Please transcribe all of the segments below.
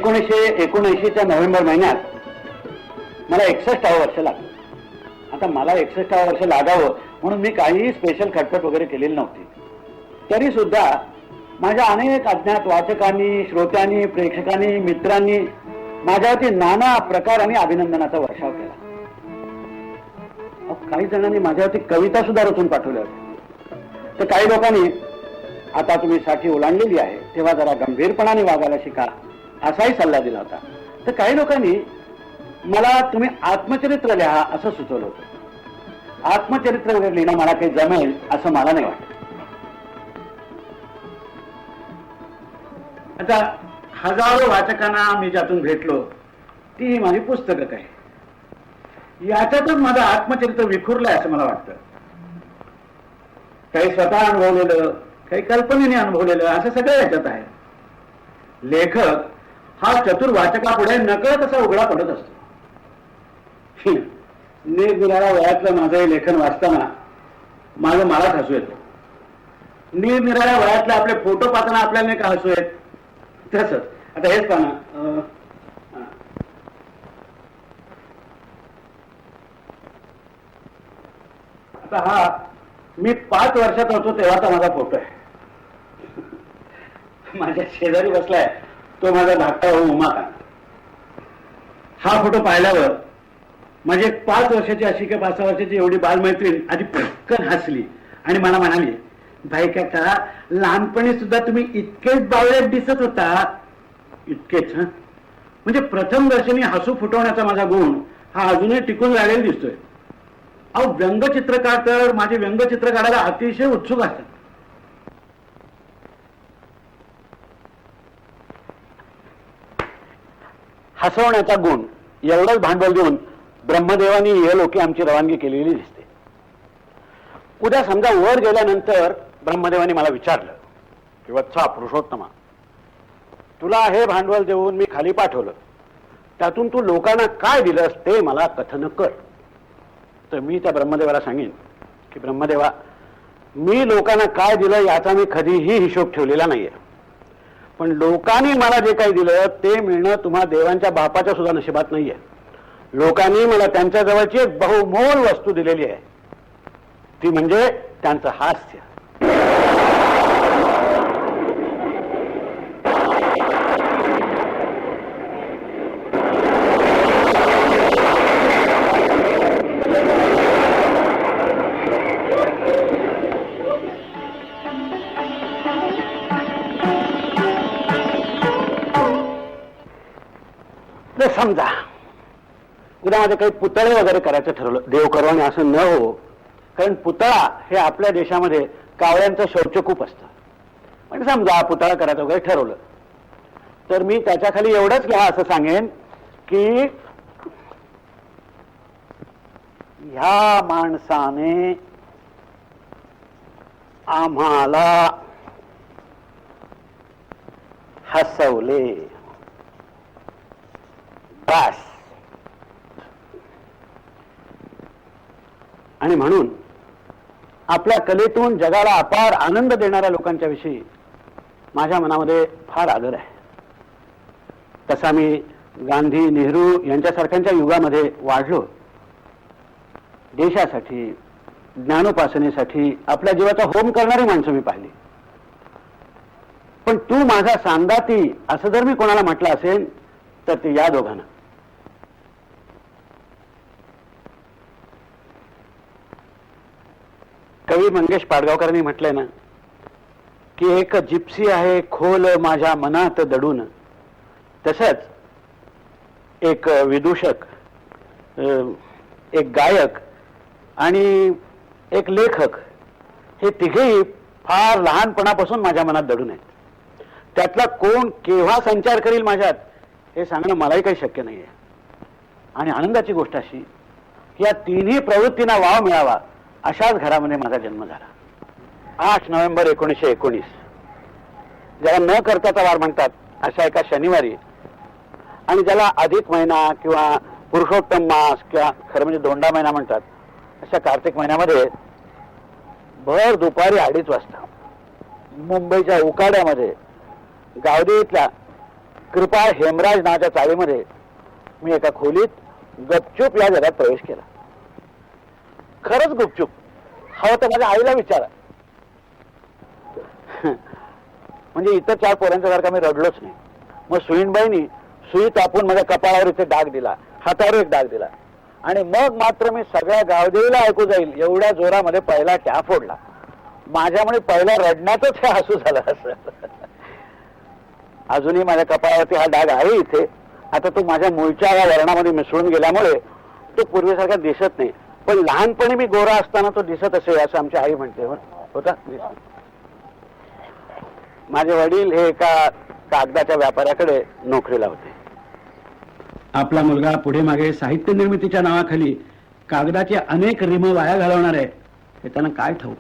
1979च्या November महिन्यात मला 61 वर्ष लागलं. आता मला 61 वर्ष लागावं म्हणून मी काही स्पेशल खटपट वगैरे केलेली नव्हती. तरी सुद्धा माझ्या अनेक अज्ञात वाचकांनी, श्रोत्यांनी, प्रेक्षकांनी, मित्रांनी माझ्यावरती नाना प्रकाराने अभिनंदनाचा वर्षाव केला. काही जणांनी माझ्यावरती कविता सुद्धा रचून पाठवल्या होत्या. तर काही लोकांनी आता तुम्ही साठी ओलांडलेली आहे तेव्हा जरा गंभीरपणाने वागायला शिका असाही सल्ला दिला होता. तर काही लोकांनी मला तुम्ही आत्मचरित्र लिहा असं सुचवलं होतं. आत्मचरित्र वगैरे लिहिणं मला काही जमेल असं मला नाही वाटत. आता हजारो वाचकांना मी ज्यातून भेटलो ती माझी पुस्तकं काय, याच्यातच माझं आत्मचरित्र विखुरलंय असं मला वाटतं. काही स्वतः अनुभवलेलं, काही कल्पनेने अनुभवलेलं, असं सगळं याच्यात आहे. लेखक हा चतुर वाचकापुढे नकळत असा उघडा पडत असतो. निरनिराळ्या वयातलं माझं हे लेखन वाचताना मलाच हसू येतं. निरनिराळ्या वयातले आपले फोटो पाहताना आपल्याला नाही का हसू येत, तसंच आता हेच पाहा ना. आता हा मी 5 वर्षात होतो तेव्हाचा माझा फोटो आहे. माझ्या शेजारी बसलाय तो माझा धाकटा भाऊ उमाकांत. हा फोटो पाहिल्यावर माझी 5 वर्षाची अशी का 5 वर्षाची एवढी बालमैत्रीण आधी पटकन हसली आणि मला म्हणाली, भाई काका लहानपणी सुद्धा तुम्ही इतकेच बावळट दिसत होता. इतकेच हा म्हणजे प्रथम दर्शनी हसू फुटवण्याचा माझा गुण हा अजूनही टिकून राहिलेला दिसतोय. अहो व्यंगचित्रकार तर माझे व्यंगचित्र काढायला अतिशय उत्सुक असतात. हसवण्याचा गुण एवढंच भांडवल देऊन ब्रह्मदेवानी ये लोके आमची रवानगी केलेली दिसते. उद्या समजा वर गेल्यानंतर ब्रह्मदेवानी मला विचारलं की वत्सा पुरुषोत्तमा, तुला हे भांडवल देऊन मी खाली पाठवलं, त्यातून तू लोकांना काय दिलंस ते मला कथन कर. तर मी त्या ब्रह्मदेवाला सांगेन की ब्रह्मदेवा, मी लोकांना काय दिलं याचा मी कधीही हिशोब ठेवलेला नाहीये, पण लोकांनी मला जे काही दिलं ते मिळणं तुम्हा देवांच्या बापाच्या सुद्धा नशिबात नाहीये. लोकांनी मला त्यांच्या जवळची एक बहुमोल वस्तू दिलेली आहे, ती म्हणजे त्यांचं हास्य. समजा उद्या माझे काही पुतळे वगैरे करायचं ठरवलं, देवकरवाने असं न हो, कारण पुतळा हे आपल्या देशामध्ये कावळ्यांचं शौच खूप असतं. पण समजा पुतळा करायचं वगैरे ठरवलं तर मी त्याच्या खाली एवढंच घ्या असं सांगेन की ह्या माणसाने आम्हाला हसवले बस. आणि म्हणून आपल्या कलेतून जगाला अपार आनंद देणाऱ्या लोकांच्या विषयी माझ्या मनामध्ये फार आदर आहे. तसा मी गांधी, नेहरू यांच्यासारख्यांच्या युगामध्ये वाढलो. देशासाठी, ज्ञानोपासनेसाठी आपल्या जीवाचा होम करणारी माणसं मी पाहिली. पण तू माझा सांदाती असं जर मी कोणाला म्हटलं असेल तर ते या दोघांना. कवी मंगेश पाडगावकरांनी म्हटलंय ना की एक जिप्सी आहे खोल माझ्या मनात दडून, तसंच एक विदूषक, एक गायक आणि एक लेखक हे तिघेही फार लहानपणापासून माझ्या मनात दडून आहेत. त्यातला कोण केव्हा संचार करील माझ्यात हे सांगणं मलाही काही शक्य नाही आहे. आणि आनंदाची गोष्ट अशी की या तिन्ही प्रवृत्तींना वाव मिळावा अशाच घरामध्ये माझा जन्म झाला. 8 नोव्हेंबर 1919 ज्याला न करताचा वार म्हणतात अशा एका शनिवारी, आणि ज्याला अधिक महिना किंवा पुरुषोत्तम मास किंवा खरं म्हणजे दोंडा महिना म्हणतात अशा कार्तिक महिन्यामध्ये भर दुपारी 2:30 वाजता मुंबईच्या उकाड्यामध्ये गावदेवीतल्या कृपाळ हेमराज नावाच्या चाळीमध्ये मी एका खोलीत गपचूप या जगात प्रवेश केला. खरंच गुपचूप. हवं तर माझ्या आईला विचारा. म्हणजे इतर 4 पोरांच्या सारखा मी रडलोच नाही. मग सुईणबाईंनी सुई तापून माझ्या कपाळावर इथे डाग दिला, हातावर एक डाग दिला, आणि मग मात्र मी सगळ्या गावदेवीला ऐकू जाईल एवढ्या जोरामध्ये पहिला ट्या फोडला. माझ्यामुळे पहिला रडण्यातच हे हसू झालं असं. अजूनही माझ्या कपाळावरती हा डाग आहे इथे. आता तो माझ्या मूळच्या या वर्णामध्ये मिसळून गेल्यामुळे तो पूर्वीसारखा दिसत नाही, पण लहानपणी मी गोरा असताना तो दिसत असे असं आमची आई म्हणते. होता. माझे वडील हे एका कागदाच्या व्यापाऱ्याकडे नोकरीला होते. आपला मुलगा पुढे मागे साहित्य निर्मितीच्या नावाखाली कागदाचे अनेक रिम वाया घालवणार आहे हे त्यांना काय ठाऊक.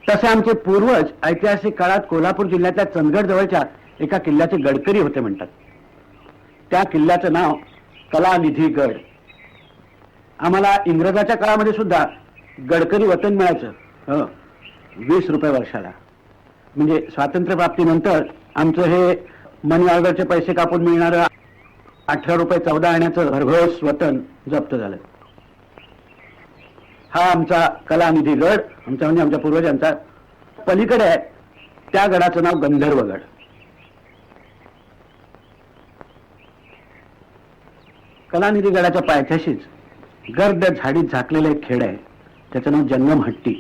तसे आमचे पूर्वज ऐतिहासिक काळात कोल्हापूर जिल्ह्यातल्या चंदगड जवळच्या एका किल्ल्याचे गडकरी होते म्हणतात. त्या किल्ल्याचं नाव कलानिधी गड. आम्हाला इंग्रजाच्या काळामध्ये सुद्धा गडकरी वतन मिळायचं. 20 रुपये वर्षाला. म्हणजे स्वातंत्र्यप्राप्तीनंतर आमचं हे मनी ऑर्डरचे पैसे कापून मिळणारं 18 रुपये 14 आण्याचं भरघोस वतन जप्त झालं. हा आमचा कलानिधी गड, आमचा म्हणजे आमच्या पूर्वजांचा. पलीकडे आहे त्या गडाचं नाव गंधर्वगड. कलानिधी गडाच्या पायथ्याशीच गर्द झाडीत झाकलेलं एक खेड आहे, त्याचं नाव जंगमहट्टी.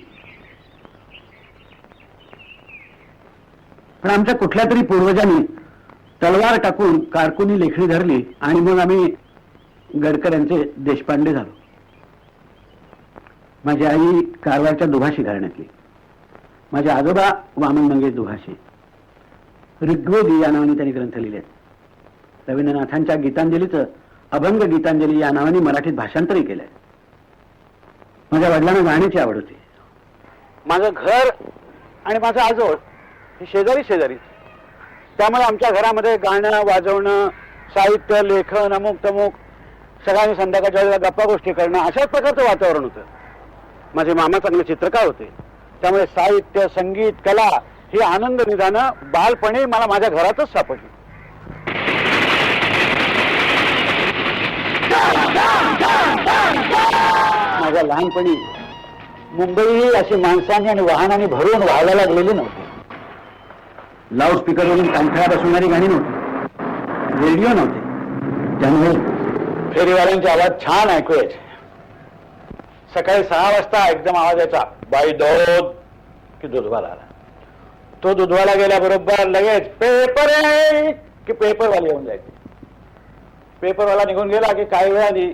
पण आमच्या कुठल्या तरी पूर्वजांनी तलवार टाकून कारकुनी लेखणी धरली आणि मग आम्ही गडकऱ्यांचे देशपांडे झालो. माझी आई कारवारच्या दुभाषी घराण्यातली. माझे आजोबा वामन मंगेश दुभाषी. ऋग्वेदी या नावाने त्यांनी ग्रंथ लिहिले. रवींद्रनाथांच्या गीतांजलीचं अभंग गीतांजली या नावाने मराठीत भाषांतरही केलंय. माझ्या वडिलांना गाण्याची आवड होती. माझं घर आणि माझं आजोळ हे शेजारी शेजारीच. त्यामुळे आमच्या घरामध्ये गाणं वाजवणं, साहित्य, लेखन, अमुक तमुक, सगळ्यांनी संध्याकाळच्या वेळेला गप्पा गोष्टी करणं, अशाच प्रकारचं वातावरण होतं. माझे मामा चांगले चित्रकार होते, त्यामुळे साहित्य, संगीत, कला ही आनंद निदानं बालपणी मला माझ्या घरातच सापडली. माझ्या लहानपणी मुंबई ही अशी माणसांनी आणि वाहनांनी भरून व्हायला लागलेली नव्हती. लाऊडस्पीकरवरून कानखळा बसवणारी गाणी नव्हती, रेडिओ नव्हते, त्यामुळे फेरीवाल्यांचे आवाज छान ऐकू यायचे. सकाळी 6 वाजता एकदम आवाज यायचा, बाई दूध, की दूधवाला आला. तो दूधवाला गेल्याबरोबर लगेच पेपर आहे की पेपरवाले येऊन जायचे. पेपरवाला निघून गेला की काही वेळाने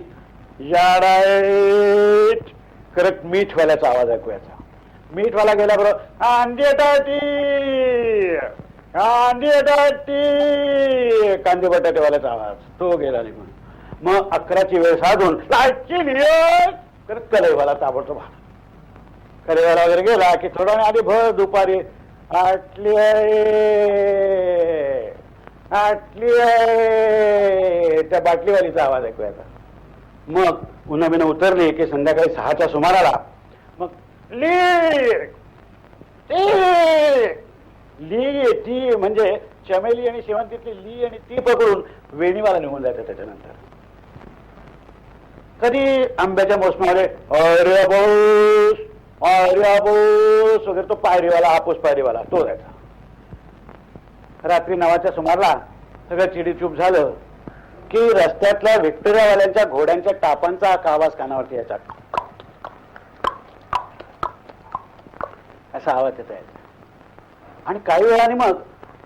याडाईट करत मीठवाल्याचा आवाज ऐकू यायचा. मीठवाला गेल्याबरोबर अंडी टाटी, अंडी टाटी, कांदे बटाटेवाल्याचा आवाज, तो गेला निघून. मग 11ची वेळ साधून करत कलेवाला ताबडतोब. कलेवाला वगैरे गेला की थोडा आधी भर दुपारी आटली आटली त्या बाटलीवालीचा आवाज ऐकू यायचा. मग उन्हा बिना उतरली की संध्याकाळी 6च्या सुमाराला मग ली ती म्हणजे चमेली आणि शेवंतीतली ली आणि ती पकडून वेणीवाला निघून जायचं. त्याच्यानंतर कधी आंब्याच्या मोसमामध्ये अरे बोस वगैरे तो पायरीवाला, हापूस पायरीवाला तो जायचा. रात्री 9च्या सुमारला सगळं चिडीचूप झालं की रस्त्यातल्या व्हिक्टोरियावाल्यांच्या घोड्यांच्या टापांचा आवाज कानावरती यायचा. असा आवाज येत यायचा. आणि काही वेळाने मग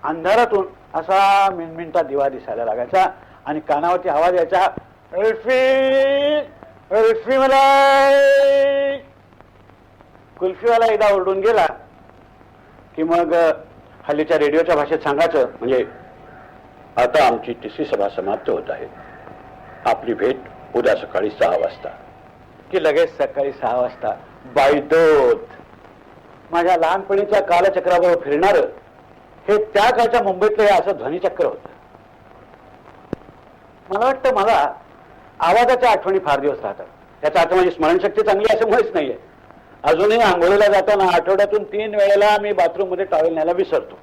अंधारातून असा मिनमिनता दिवा दिसायला लागायचा आणि कानावरती आवाज यायचा, कुल्फी मलाई. कुल्फीवाला एकदा ओरडून गेला की मग हल्लीच्या रेडिओच्या भाषेत सांगायचं, म्हणजे आता आमची तिसरी सभा समाप्त होत आहे, आपली भेट उद्या सकाळी 6 वाजता. की लगेच सकाळी 6 वाजता बायदोत. माझ्या लहानपणीच्या कालचक्रावर फिरणार हे त्या काळच्या मुंबईतलं हे असं ध्वनिचक्र होतं. मला वाटतं मला आवाजाच्या आठवणी फार दिवस राहतात. त्याचा अर्थ माझी स्मरणशक्ती चांगली असं मुळेच नाहीये, अजूनही आंघोळीला जाताना आठवड्यातून 3 वेळेला मी बाथरूम मध्ये टॉवेल न्यायला विसरतो.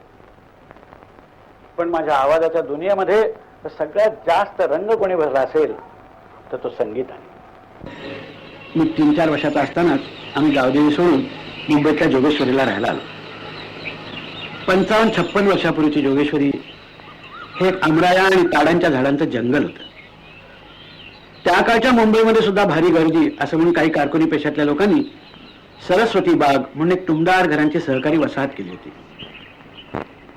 पण माझ्या आवाजाच्या दुनियेमध्ये सगळ्यात जास्त रंग कोणी भरला असेल तर तो संगीत आहे. मी 3-4 वर्षाचा असतानाच आम्ही गावदेवी सोडून मुंबईतल्या जोगेश्वरीला राहायला आलो. 55-56 वर्षापूर्वीची जोगेश्वरी हे एक आमराया आणि ताडांच्या झाडांचं जंगल होतं. त्या काळच्या मुंबईमध्ये सुद्धा भारी गर्दी असं म्हणून काही कारकुनी पेशातल्या लोकांनी सरस्वती बाग म्हणून एक टुमदार घरांची सहकारी वसाहत केली होती.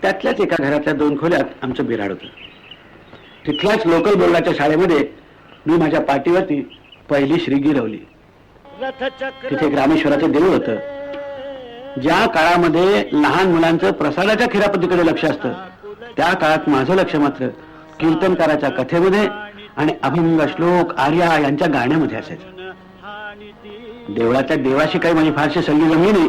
त्यातल्याच एका घरातल्या 2 खोल्यात आमचं बिराड होतं. तिथल्याच लोकल बोर्डाच्या शाळेमध्ये मी माझ्या पाठीवरती पहिली श्री गिरवली. तिथे रामेश्वराचं देऊळ होतं. ज्या काळामध्ये लहान मुलांचं प्रसादाच्या खिरापतीकडे लक्ष असतं त्या काळात माझं लक्ष मात्र कीर्तनकाराच्या कथेमध्ये आणि अभंग श्लोक आर्या यांच्या गाण्यामध्ये असायचं. देवळाच्या देवाशी काही माझी फारशी संगी जमली नाही,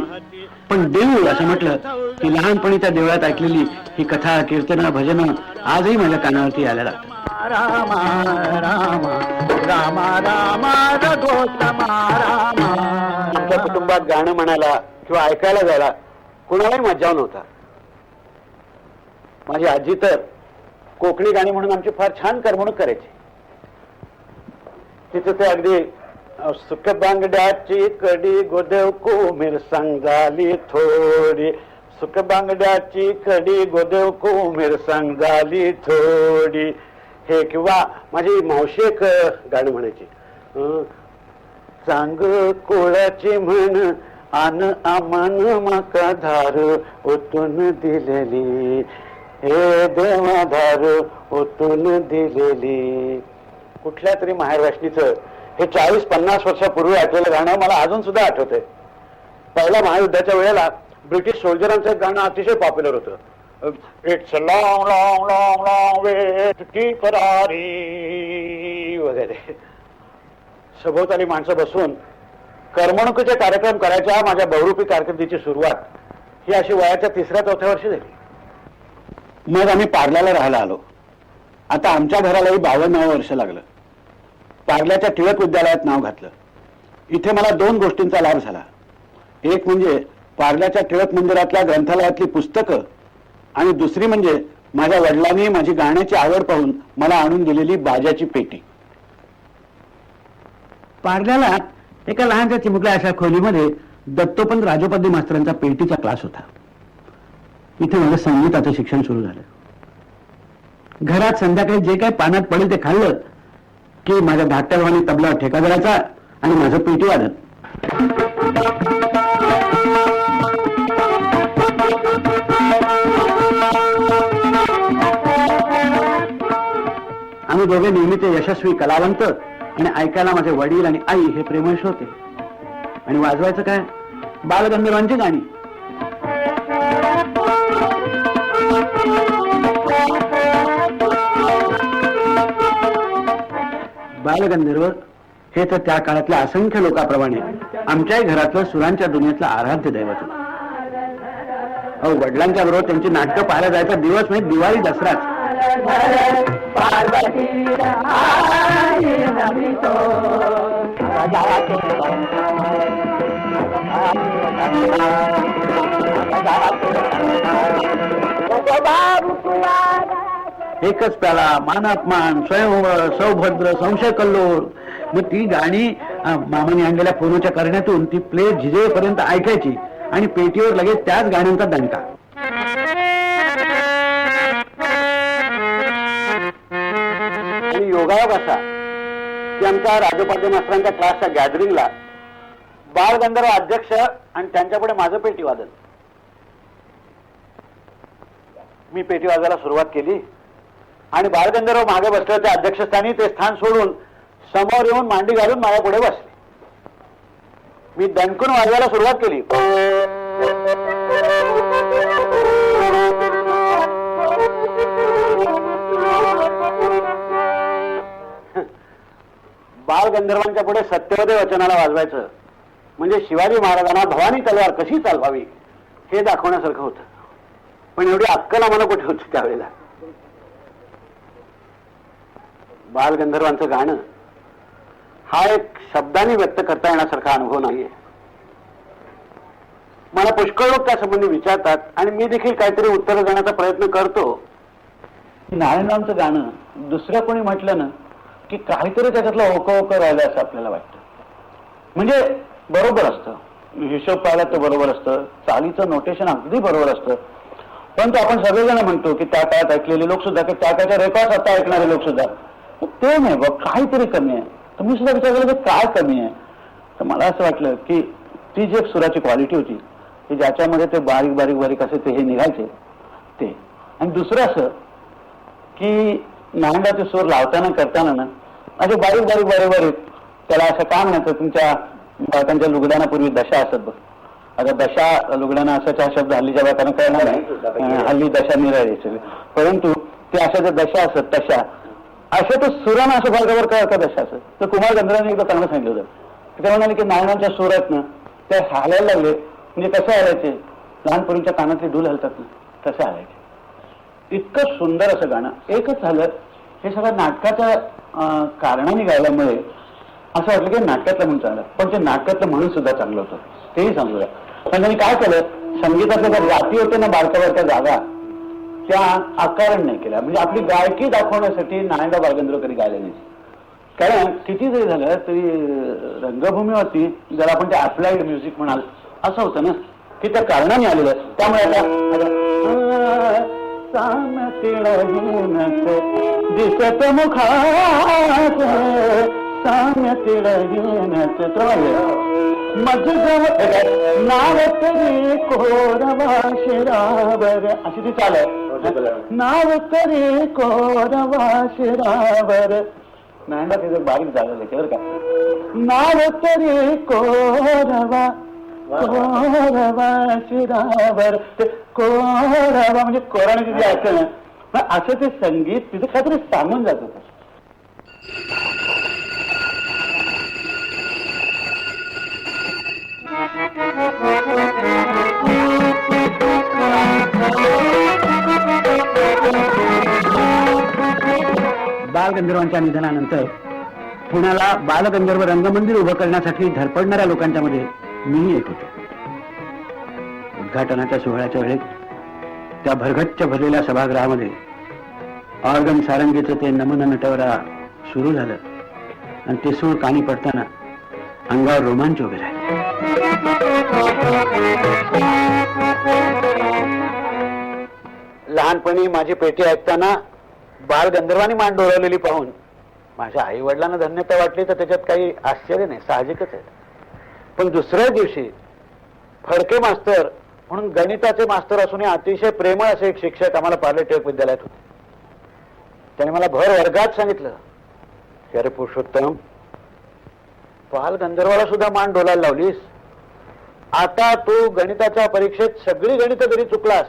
पण देऊळ असं म्हटलं की लहानपणी त्या देवळात ऐकलेली ही कथा कीर्तन भजन आजही माझ्या कानावरती यायला लागतं. आमच्या कुटुंबात गाणं म्हणायला किंवा ऐकायला जायला कुणालाही मज्जाव नव्हता. माझी आजी तर कोकणी गाणी म्हणून आमची फार छान करमणूक करायची. तिथं ते अगदी सुख बांगड्याची कडी गोदेव कुमीर सांगाली थोडी, सुख बांगड्याची कडी गोदेव कुमीर सांगाली थोडी, हे किंवा माझी मावशी एक गाणं म्हणायची, चांग कोळ्याची म्हण आन आमान माका धार ओतून दिलेली, हे देवाधार ओतून दिलेली. कुठल्या तरी माहेर वाशनीचं हे 40-50 वर्षापूर्वी ऐकलेलं गाणं मला अजून सुद्धा आठवतंय. पहिल्या महायुद्धाच्या वेळेला ब्रिटिश सोल्जरांचं एक गाणं अतिशय पॉप्युलर होतं, it's long long long long way to Tipperary वगैरे. सभोवताली माणसं बसून करमणुकीचे कार्यक्रम करायच्या माझ्या बहुरूपी कारकिर्दीची सुरुवात ही अशी वयाच्या 3ऱ्या-4थ्या वर्षी झाली. मग आम्ही पार्ल्याला राहायला आलो. आता आमच्या घरालाही 52 वर्ष लागलं. पार्ल्याच्या टिळक विद्यालयात नाव घातलं. इथे मला 2 गोष्टींचा लाभ झाला. एक म्हणजे पार्ल्याच्या टिळक मंदिरातल्या ग्रंथालयातली पुस्तकं आणि दुसरी म्हणजे माझ्या वडिलांनी माझी गाण्याची आवड पाहून मला आणून दिलेली बाजाची पेटी. पार्ल्याला एका लहानशा चिमुकल्या अशा खोलीमध्ये दत्तोपंत राजोपाध्ये मास्तरांचा पेटीचा क्लास होता. इथे माझं संगीताचं शिक्षण सुरू झालं. घरात संध्याकाळी जे काही पाण्यात पडेल ते खाल्लं की माझ्या धाकट्या भावाने तबला ठेका धरायचा आणि माझं पेटी वाजत. आम्ही दोघे नेहमीच यशस्वी कलावंत आणि ऐकायला माझे वडील आणि आई हे प्रेमश होते. आणि वाजवायचं काय, बालगंधर्वांची गाणी. बालगंधर्व हे तर त्या काळातल्या असंख्य लोकांप्रमाणे आमच्याही घरातलं सुरांच्या दुनियेतलं आराध्य दैवत होतं. अहो, वडिलांच्या बरोबर त्यांची नाटकं पाहायला जायचा दिवस म्हणजे दिवाळी दसराच. एकच प्याला, मानापमान, स्वयंवर, सौभद्र, संशय कल्लोळ. मग ती गाणी मामाने आणलेल्या फोनच्या करण्यातून ती प्लेट झिजेपर्यंत ऐकायची आणि पेटीवर लगेच त्याच गाण्यांचा दणका. आणि योगायोग असा की आमच्या राजोपाध्ये मास्तरांच्या क्लासच्या गॅदरिंगला बालगंधर्व अध्यक्ष आणि त्यांच्यापुढे माझं पेटी वादन. मी पेटी वाजायला सुरुवात केली आणि बालगंधर्व मागे बसले होते अध्यक्षस्थानी. ते स्थान सोडून समोर येऊन मांडी घालून माझ्या पुढे बसले. मी दणकून वाजवायला सुरुवात केली. बालगंधर्वांच्या पुढे सत्यवदे वचनाला वाजवायचं म्हणजे शिवाजी महाराजांना भवानी तलवार कशी चालवावी हे दाखवण्यासारखं होतं. पण एवढी अक्कल आम्हाला कुठे होती त्यावेळेला. बालगंधर्वांचं गाणं हा एक शब्दांनी व्यक्त करता येण्यासारखा अनुभव नाहीये. मला पुष्कळ लोक त्या संबंधी विचारतात आणि मी देखील काहीतरी उत्तर देण्याचा प्रयत्न करतो. नारायणरावचं गाणं दुसरं कोणी म्हटलं ना की काहीतरी त्याच्यातलं ओकं ओकं राहिलं असं आपल्याला वाटतं. म्हणजे बरोबर असतं, हिशोब पाहिला तर बरोबर असतं, चालीचं नोटेशन अगदी बरोबर असतं, परंतु आपण सगळेजण म्हणतो की त्या काळात ऐकलेले लोक सुद्धा, की त्या काळाच्या रेकॉर्ड आता ऐकणारे लोक सुद्धा, ते नाही बघ काहीतरी कमी आहे. तुम्ही सुद्धा विचार केला की काय कमी आहे. तर मला असं वाटलं की ती जी एक सुराची क्वालिटी होती की ज्याच्यामध्ये ते बारीक बारीक बारीक असे ते हे निघायचे ते, आणि दुसरं असं की नांदाचे सूर लावताना करताना ना असे बारीक बारीक बारीक बारीक त्याला असं काय म्हणायचं, तुमच्या बायकांच्या लुगड्यानापूर्वी दशा असत बघ. आता दशा लुगड्याना असाच्या शब्द हल्लीच्या बायकांना कळणार नाही, हल्ली दशा निराळी, परंतु ते अशा ज्या दशा असत तशा असं तर सुरानं असं बरोबर का दशा असत. तर कुमार गंधर्वांनी एकदा चांगलं सांगितलं होतं. ते म्हणाले की नारायणाच्या सुरात ना त्या हालायला लागले, म्हणजे कसे हालायचे, लहानपणीच्या कानातले डूल हलतात ना तसे हालायचे. इतकं सुंदर असं गाणं. एकच झालं, हे सगळं नाटकाच्या कारणाने गायल्यामुळे असं वाटलं की नाटकातलं म्हणून चांगलं, पण ते नाटकातलं म्हणून सुद्धा चांगलं होतं, तेही सांगूया. पण त्यांनी काय केलं, संगीतातल्या ज्या जाती होते ना बारक्या बारक्या जागा त्या आकारण नाही केल्या. म्हणजे आपली गायकी दाखवण्यासाठी नारायणराव बालगंधर्व कधी गायले नाही. कारण किती जरी झालं तरी रंगभूमीवरती जर आपण ते अप्लाइड म्युझिक म्हणाल असं होतं ना की त्या कारणाने आलेलं. त्यामुळे दिसत मुखात साम्य तिळहीनच मज नाव तरी कोरवा शिरावर अशी ती चाल आहे. नाव तरी कोरवा शिरावर नांदा तिथे बारीक झालेलं आहे बरं का. नाव तरी कोरवा कोरवा शिरावर, ते कोरवा म्हणजे कोराण्याचे जे ऐकलं ना असं ते संगीत तिथे काहीतरी सांगून जात होतं. बालगंधर्वांच्या निधनानंतर पुण्याला बालगंधर्व रंगमंदिर उभं करण्यासाठी धडपडणाऱ्या लोकांच्या मध्ये मीही एक होतो. उद्घाटनाच्या सोहळ्याच्या वेळेत त्या भरगच्च भरलेल्या सभागृहामध्ये ऑर्गन सारंगीचं ते नमन नटवरा सुरू झालं आणि ते सूर कानी पडताना अंगावर रोमांच उभे राहिले. लहानपणी माझी पेटी ऐकताना बालगंधर्वांनी मान डोळवलेली पाहून माझ्या आई वडिलांना धन्यता वाटली तर त्याच्यात काही आश्चर्य नाही, साहजिकच आहे. पण दुसऱ्या दिवशी फडके मास्तर म्हणून गणिताचे मास्तर असून अतिशय प्रेमळ असे एक शिक्षक आम्हाला पार्ले टिळक विद्यालयात होते. त्याने मला भर वर्गात सांगितलं की अरे पुरुषोत्तम, बालगंधर्वाला सुद्धा मान डोलायला लावलीस. आता तू गणिताच्या परीक्षेत सगळी गणित जरी चुकलास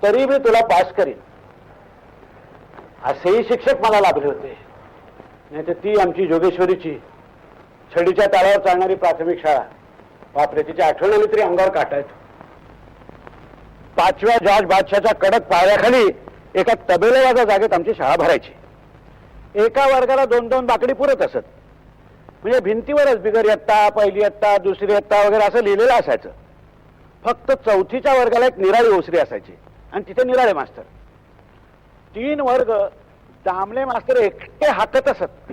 तरी मी तुला पास करीन. असेही शिक्षक मला लाभले होते. नाही तर ती आमची जोगेश्वरीची छडीच्या ताळावर चालणारी प्राथमिक शाळा, बापरे, तिची आठवण आली तरी अंगावर काटा येतो. 5व्या जॉर्ज बादशाहच्या कडक पायाखाली एका तबेलेवाजा जागेत आमची शाळा भरायची. एका वर्गाला 2-2 बाकडी पुरत असत. म्हणजे भिंतीवरच बिगर इयत्ता, पहिली इयत्ता, दुसरी इयत्ता वगैरे असं लिहिलेलं असायचं. फक्त 4थीच्या वर्गाला एक निराळी ओसरी असायची आणि तिथे निराळे मास्तर. 3 वर्ग दामले मास्तर एकटे हाकत असत.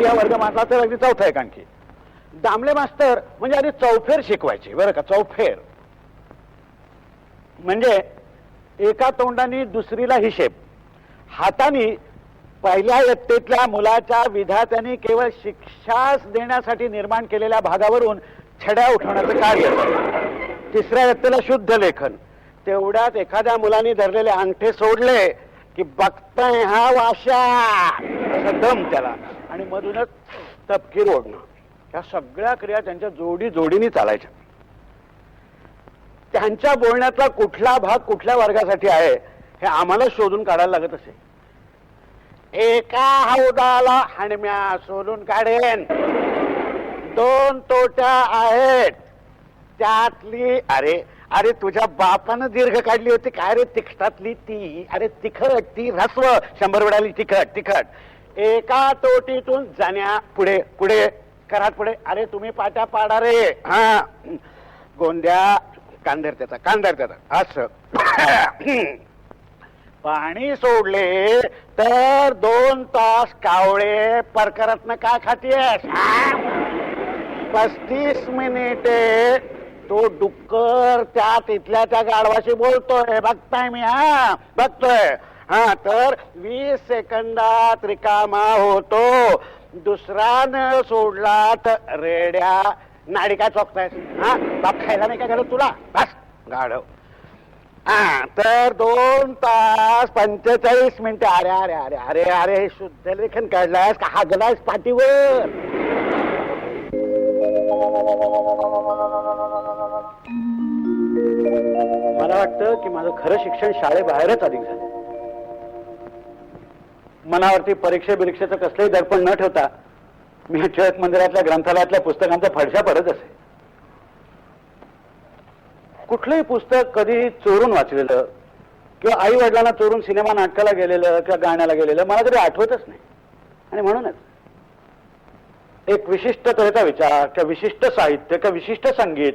या वर्ग मानला तर अगदी 4था एक आणखी. दामले मास्तर म्हणजे आधी चौफेर शिकवायचे बरं का. चौफेर म्हणजे एका तोंडाने दुसरीला हिशेब. हाताने पहिल्या इयत्तेतल्या मुलाच्या विधात्याने केवळ शिक्षाच देण्यासाठी निर्माण केलेल्या भागावरून छड्या उठवण्याचं कार्य. 3ऱ्या इयत्तेला शुद्ध लेखन. तेवढ्यात एखाद्या मुलाने धरलेले अंगठे सोडले की बघताय हा वाशा असं दम त्याला, आणि मधूनच तपकीर ओढणं. या सगळ्या क्रिया त्यांच्या जोडी जोडीने चालायच्या. त्यांच्या बोलण्यातला कुठला भाग कुठल्या वर्गासाठी आहे हे आम्हाला शोधून काढायला लागत असे. एका हौदाला हाणम्या सोलून काढेन, 2 तोट्या आहेत त्यातली. अरे अरे तुझ्या बापानं दीर्घ काढली होती काय रे तिखटातली ती. अरे तिखट ती रस्व 100 वेळाली तिखट तिखट. एका तोटीतून जाण्या पुढे पुढे कराट पुढे. अरे तुम्ही पाट्या पाडा रे. हा गोंद्या कांदर त्याचा असं पाणी सोडले तर 2 तास कावळे परकरत्न काय खातीयस? 35 मिनिटे तो डुक्कर त्या तिथल्या त्या गाढवाशी बोलतोय, बघताय मी, हा बघतोय. हा तर 20 सेकंदात रिकामा होतो. दुसरा नळ सोडला तर रेड्या नाडी काय चोखतायस? हा बाप खायला नाही का घालत तुला? बस गाढव. हा तर 2 तास 45 मिनिटे. अरे अरे अरे अरे अरे शुद्ध लेखन काढलायस का हागलायस पाठीवर? मला वाटतं की माझं खरं शिक्षण शाळेबाहेरच अधिक झालं. मनावरती परीक्षेचं कसलंही दडपण न ठेवता मी टिळक मंदिरातल्या ग्रंथालयातल्या पुस्तकांचा फडशा पडत असे. कुठलंही पुस्तक कधी चोरून वाचलेलं किंवा आई वडिलांना चोरून सिनेमा नाटकाला गेलेलं किंवा गाण्याला गेलेलं मला तरी आठवतच नाही. आणि म्हणूनच एक विशिष्ट तऱ्हेचा विचार किंवा विशिष्ट साहित्य किंवा विशिष्ट संगीत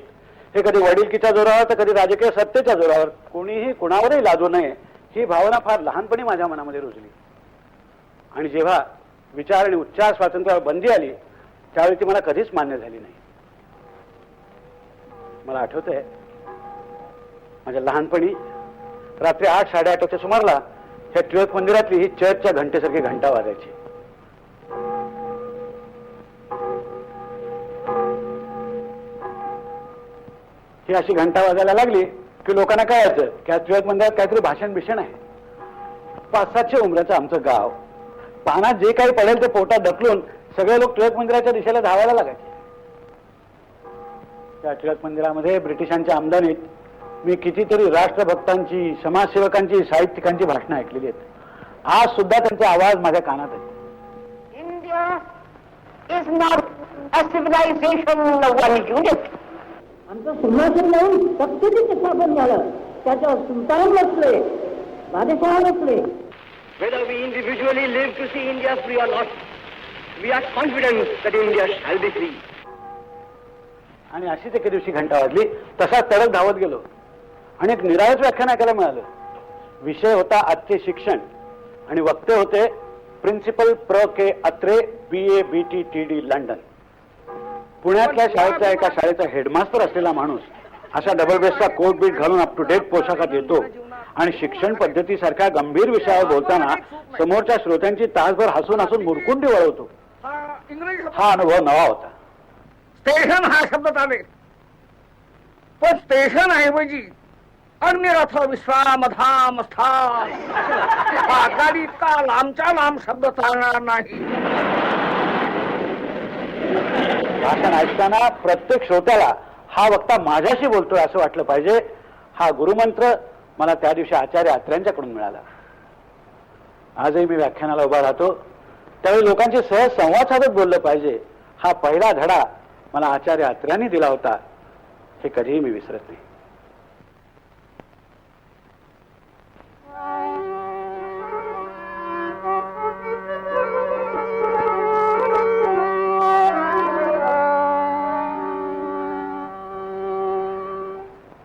हे कधी वडिलकीच्या जोरावर तर कधी राजकीय सत्तेच्या जोरावर कोणीही कुणावरही लादू नये ही भावना फार लहानपणी माझ्या मनामध्ये रुजली. आणि जेव्हा विचार आणि उच्चार स्वातंत्र्यावर बंदी आली त्यावेळी ती मला कधीच मान्य झाली नाही. मला आठवतंय माझ्या लहानपणी रात्री 8-8:30 सुमारला ह्या टिळक मंदिरातली ही चर्चच्या घंटेसारखी घंटा वाजायची. ही अशी घंटा वाजायला लागली की लोकांना काय यायचं की आज टिळक मंदिरात काहीतरी भाषण बिषण आहे. 500-700 उमऱ्याचं आमचं गाव. पानात जे काही पडेल ते पोटात ढकलून सगळे लोक टिळक मंदिराच्या दिशेला धावायला लागायचे. त्या टिळक मंदिरामध्ये ब्रिटिशांच्या आमदानीत मी कितीतरी राष्ट्रभक्तांची, समाजसेवकांची, साहित्यिकांची भाषणं ऐकलेली आहेत. आज सुद्धा त्यांचा आवाज माझ्या कानात आहे. India is not a civilisation one unit. आमचं सिंहासन लावून सत्तेचे स्थापन झालं. त्याच्यावर सुलतान बसले, बादशाह बसले. Whether we individually live to see India free or not, we are confident that India shall be free. आणि अशीच एके दिवशी घंटा वाजली. तसाच तडक धावत गेलो आणि एक निराळच व्याख्यान ऐकायला मिळालं. विषय होता आजचे शिक्षण आणि वक्ते होते principal Pra K Atre, BA BT TD London. पुण्यातल्या शाळेचा एका शाळेचा हेडमास्तर असलेला माणूस अशा डबल बेसचा कोट बीट घालून अप टू डेट पोशाखात येतो आणि शिक्षण पद्धतीसारख्या गंभीर विषयावर बोलताना समोरच्या श्रोत्यांची तासभर हसून हसून मुरकुंडी वळवतो. हा अनुभव नवा होता. स्टेशन हा शब्द आले पण स्टेशन ऐवजी अन्यरथ विश्राम धाम स्थान. गाडी इतका लांबच्या लांब शब्द चालणार नाही. भाषण ऐकताना प्रत्येक श्रोत्याला हा वक्ता माझ्याशी बोलतोय असं वाटलं पाहिजे. हा गुरुमंत्र मला त्या दिवशी आचार्य अत्र्यांच्याकडून मिळाला. आजही मी व्याख्यानाला उभा राहतो त्यावेळी लोकांची सहज संवाद साधत बोललं पाहिजे हा पहिला धडा मला आचार्य अत्र्यांनी दिला होता. हे कधीही मी विसरत नाही.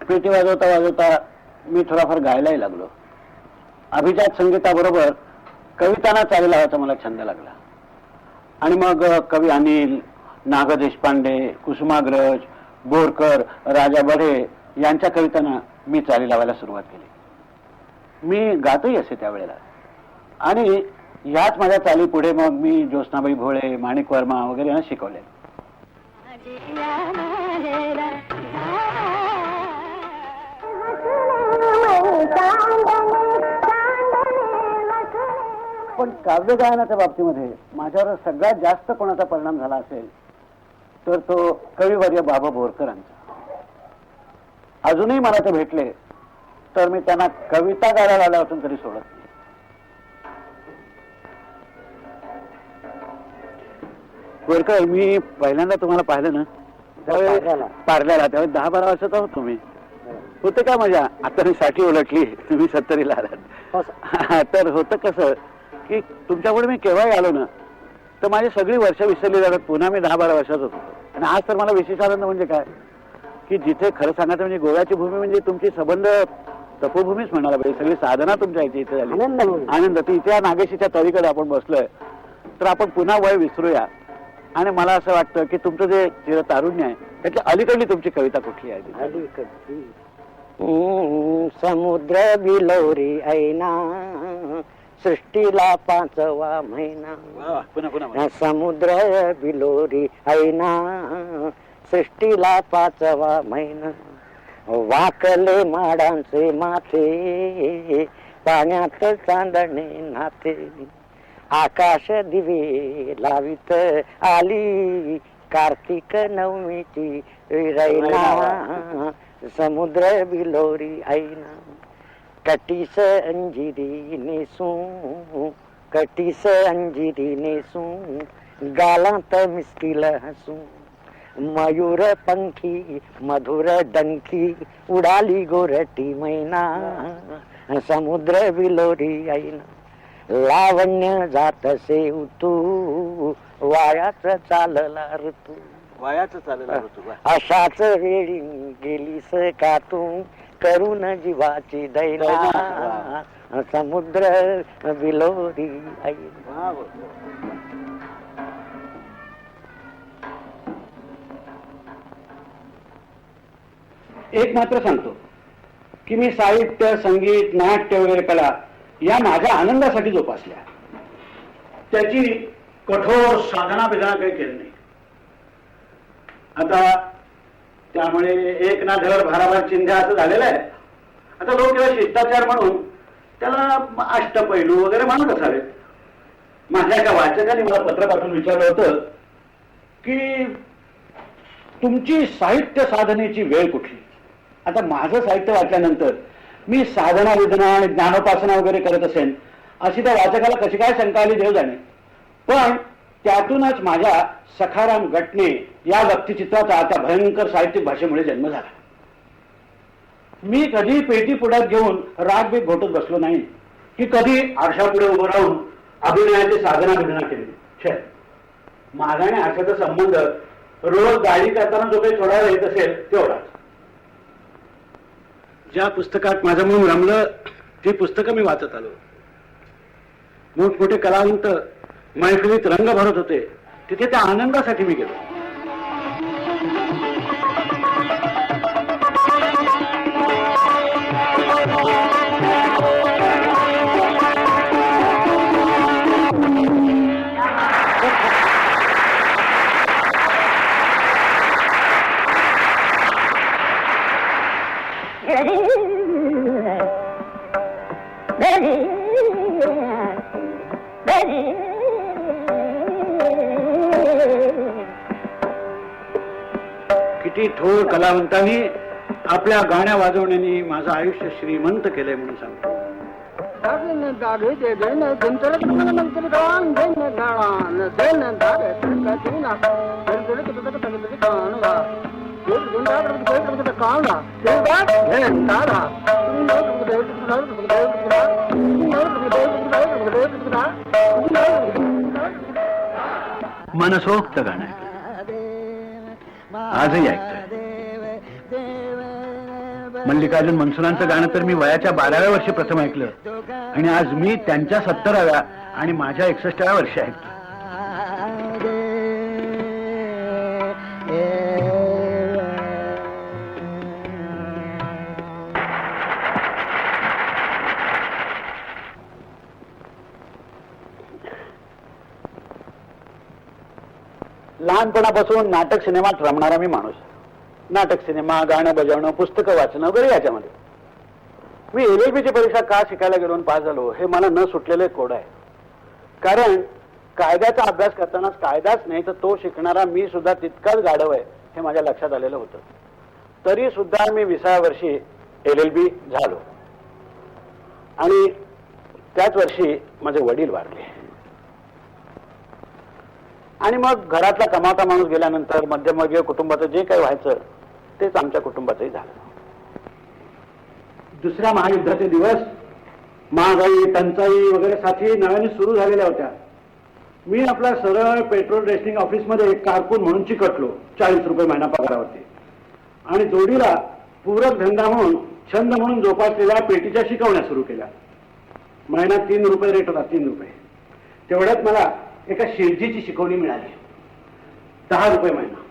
पेटी वाजवता वाजवता मी थोडाफार गायलाही लागलो. अभिजात संगीताबरोबर कवितांना चाली लावायचा मला छंद लागला. आणि मग कवी अनिल, नाग देशपांडे, कुसुमाग्रज, बोरकर, राजा बढे यांच्या कवितांना मी चाली लावायला सुरुवात केली. मी गातही असे त्यावेळेला. आणि ह्याच माझ्या चाली पुढे मग मी ज्योत्स्नाबाई भोळे, माणिक वर्मा वगैरे यांना शिकवले. पण काव्य गायनाच्या बाबतीमध्ये माझ्यावर सगळ्यात जास्त कोणाचा परिणाम झाला असेल तर तो कविवर्य बाबा बोरकरांचा. अजूनही मला ते भेटले तर मी त्यांना कविता गायला लावल्यापासून तरी सोडत नाही. बोरकर, मी पहिल्यांदा तुम्हाला पाहिलं ना त्यावेळी पारल्याला, त्यावेळी 10-12 वर्षाचा होतो मी. होते का मजा? आता मी 60 उलटली, तुम्ही 70ला आलात. तर होतं कसं की तुमच्यापुढे मी केव्हाही आलो ना तर माझी सगळी वर्ष विसरली जातात. पुन्हा मी 10-12 वर्षाच होतो. आणि आज तर मला विशेष आनंद म्हणजे काय की जिथे खरं सांगायचं म्हणजे गोव्याची भूमी म्हणजे तुमची संबंध तपोभूमीच म्हणायला पाहिजे. सगळी साधना तुमच्या इथे झाली. आनंद ती इथे या नागेशीच्या तळीकडे आपण बसलोय तर आपण पुन्हा वय विसरूया. आणि मला असं वाटतं की तुमचं जे चिरतारुण्य आहे त्याच्या अलीकडली तुमची कविता कुठली आहे? अलीकडची समुद्र बिलोरी ऐना सृष्टीला 5वा महिना. पुन्हा पुन्हा समुद्र बिलोरी ऐना सृष्टीला 5वा महिना. वाकले माडांचे माथे पाण्यात चांदणे नाते. आकाश दिवे लावित आली कार्तिक नवमीची रैना. समुद्र बिलोरी ऐना. कटीस अंजिरी नेसू कटीस अंजिरी नेसू गालांत मिस्किल हसू. मयूर पंखी मधुर डंकी उडाली गोरटी मैना. समुद्र बिलोरी ऐना. लावण्य जातसे उतू वायाच चालला ऋतू. वयाचं चाललेला ऋतू. अशाच वेळी गेलीस का तू करून जीवाची दैना. समुद्र बिलोरी ऐना. एक मात्र सांगतो की मी साहित्य संगीत नाट्य वगैरे कला या माझ्या आनंदासाठी जोपासल्या. त्याची कठोर साधना बिधना काही केली नाही. आता त्यामुळे एक ना धड भाराभार चिंध्या असं झालेलं आहे. आता लोक किंवा शिष्टाचार म्हणून त्याला अष्टपैलू वगैरे म्हणत असावेत. माझ्या एका वाचकाने मला पत्र पाठवून विचारलं होतं की तुमची साहित्य साधनेची वेळ कुठली. आता माझं साहित्य वाचल्यानंतर मी साधना विधना आणि ज्ञानोपासना वगैरे करत असेन अशी त्या वाचकाला कशी काय शंका आली देव जाणे. पण त्यातूनच माझ्या सखाराम गटणे या व्यक्तिचित्राचा त्या भयंकर साहित्यिक भाषेमुळे जन्म झाला. मी कधी पेटी पुढ्यात घेऊन राग बीग घोटत बसलो नाही की कधी आरशापुढे उभं राहून अभिनयाची साधना विधना केली. छे, माझा आणि आरशाचा संबंध रोज गाडी करताना जो काही सोडायला येत असेल तेवढाच. ज्या पुस्तकात माझं मन रमलं ती पुस्तकं मी वाचत आलो. मोठमोठे कलावंत मैफिलीत रंग भरत होते तिथे त्या आनंदासाठी मी गेलो. किती थोर कलावंतांनी आपल्या गाण्या वाजवण्याने माझं आयुष्य श्रीमंत केलंय म्हणून सांगतो. मनसोक्त गाणं आजही ऐकतोय. मल्लिकार्जुन मनसुरांचं गाणं तर मी वयाच्या 12व्या वर्षी प्रथम ऐकलं आणि आज मी त्यांच्या 70व्या आणि माझ्या 61व्या वर्षी ऐकतो. लहानपणापासून नाटक सिनेमात रमणारा मी माणूस. नाटक सिनेमा गाणं बजावणं पुस्तकं वाचणं वगैरे याच्यामध्ये. मी LLB ची परीक्षा का शिकायला गेलो आणि पास झालो हे मला न सुटलेलं कोड आहे. कारण कायद्याचा अभ्यास करतानाच कायदाच नाही तर तो शिकणारा मी सुद्धा तितकाच गाढव आहे हे माझ्या लक्षात आलेलं होतं. तरी सुद्धा मी 20व्या वर्षी LLB झालो आणि त्याच वर्षी माझे वडील वारले. आणि मग घरातला कमावता माणूस गेल्यानंतर मध्यमवर्गीय कुटुंबाचं जे काही व्हायचं तेच आमच्या कुटुंबाचंही झालं. दुसऱ्या महायुद्धाचे दिवस, महागाई टंचाई वगैरे साथी नव्याने सुरू झालेल्या होत्या. मी आपला सरळ पेट्रोल रेशनिंग ऑफिसमध्ये कारकून म्हणून चिकटलो 40 रुपये महिना पगारावरती. आणि जोडीला पूरक धंदा म्हणून छंद म्हणून जोपासलेल्या पेटीच्या शिकवण्या सुरू केल्या. महिना 3 रुपये रेट होता, 3 रुपये. तेवढ्यात मला एका शेटजीची शिकवणी मिळाली. 10 रुपये महिना.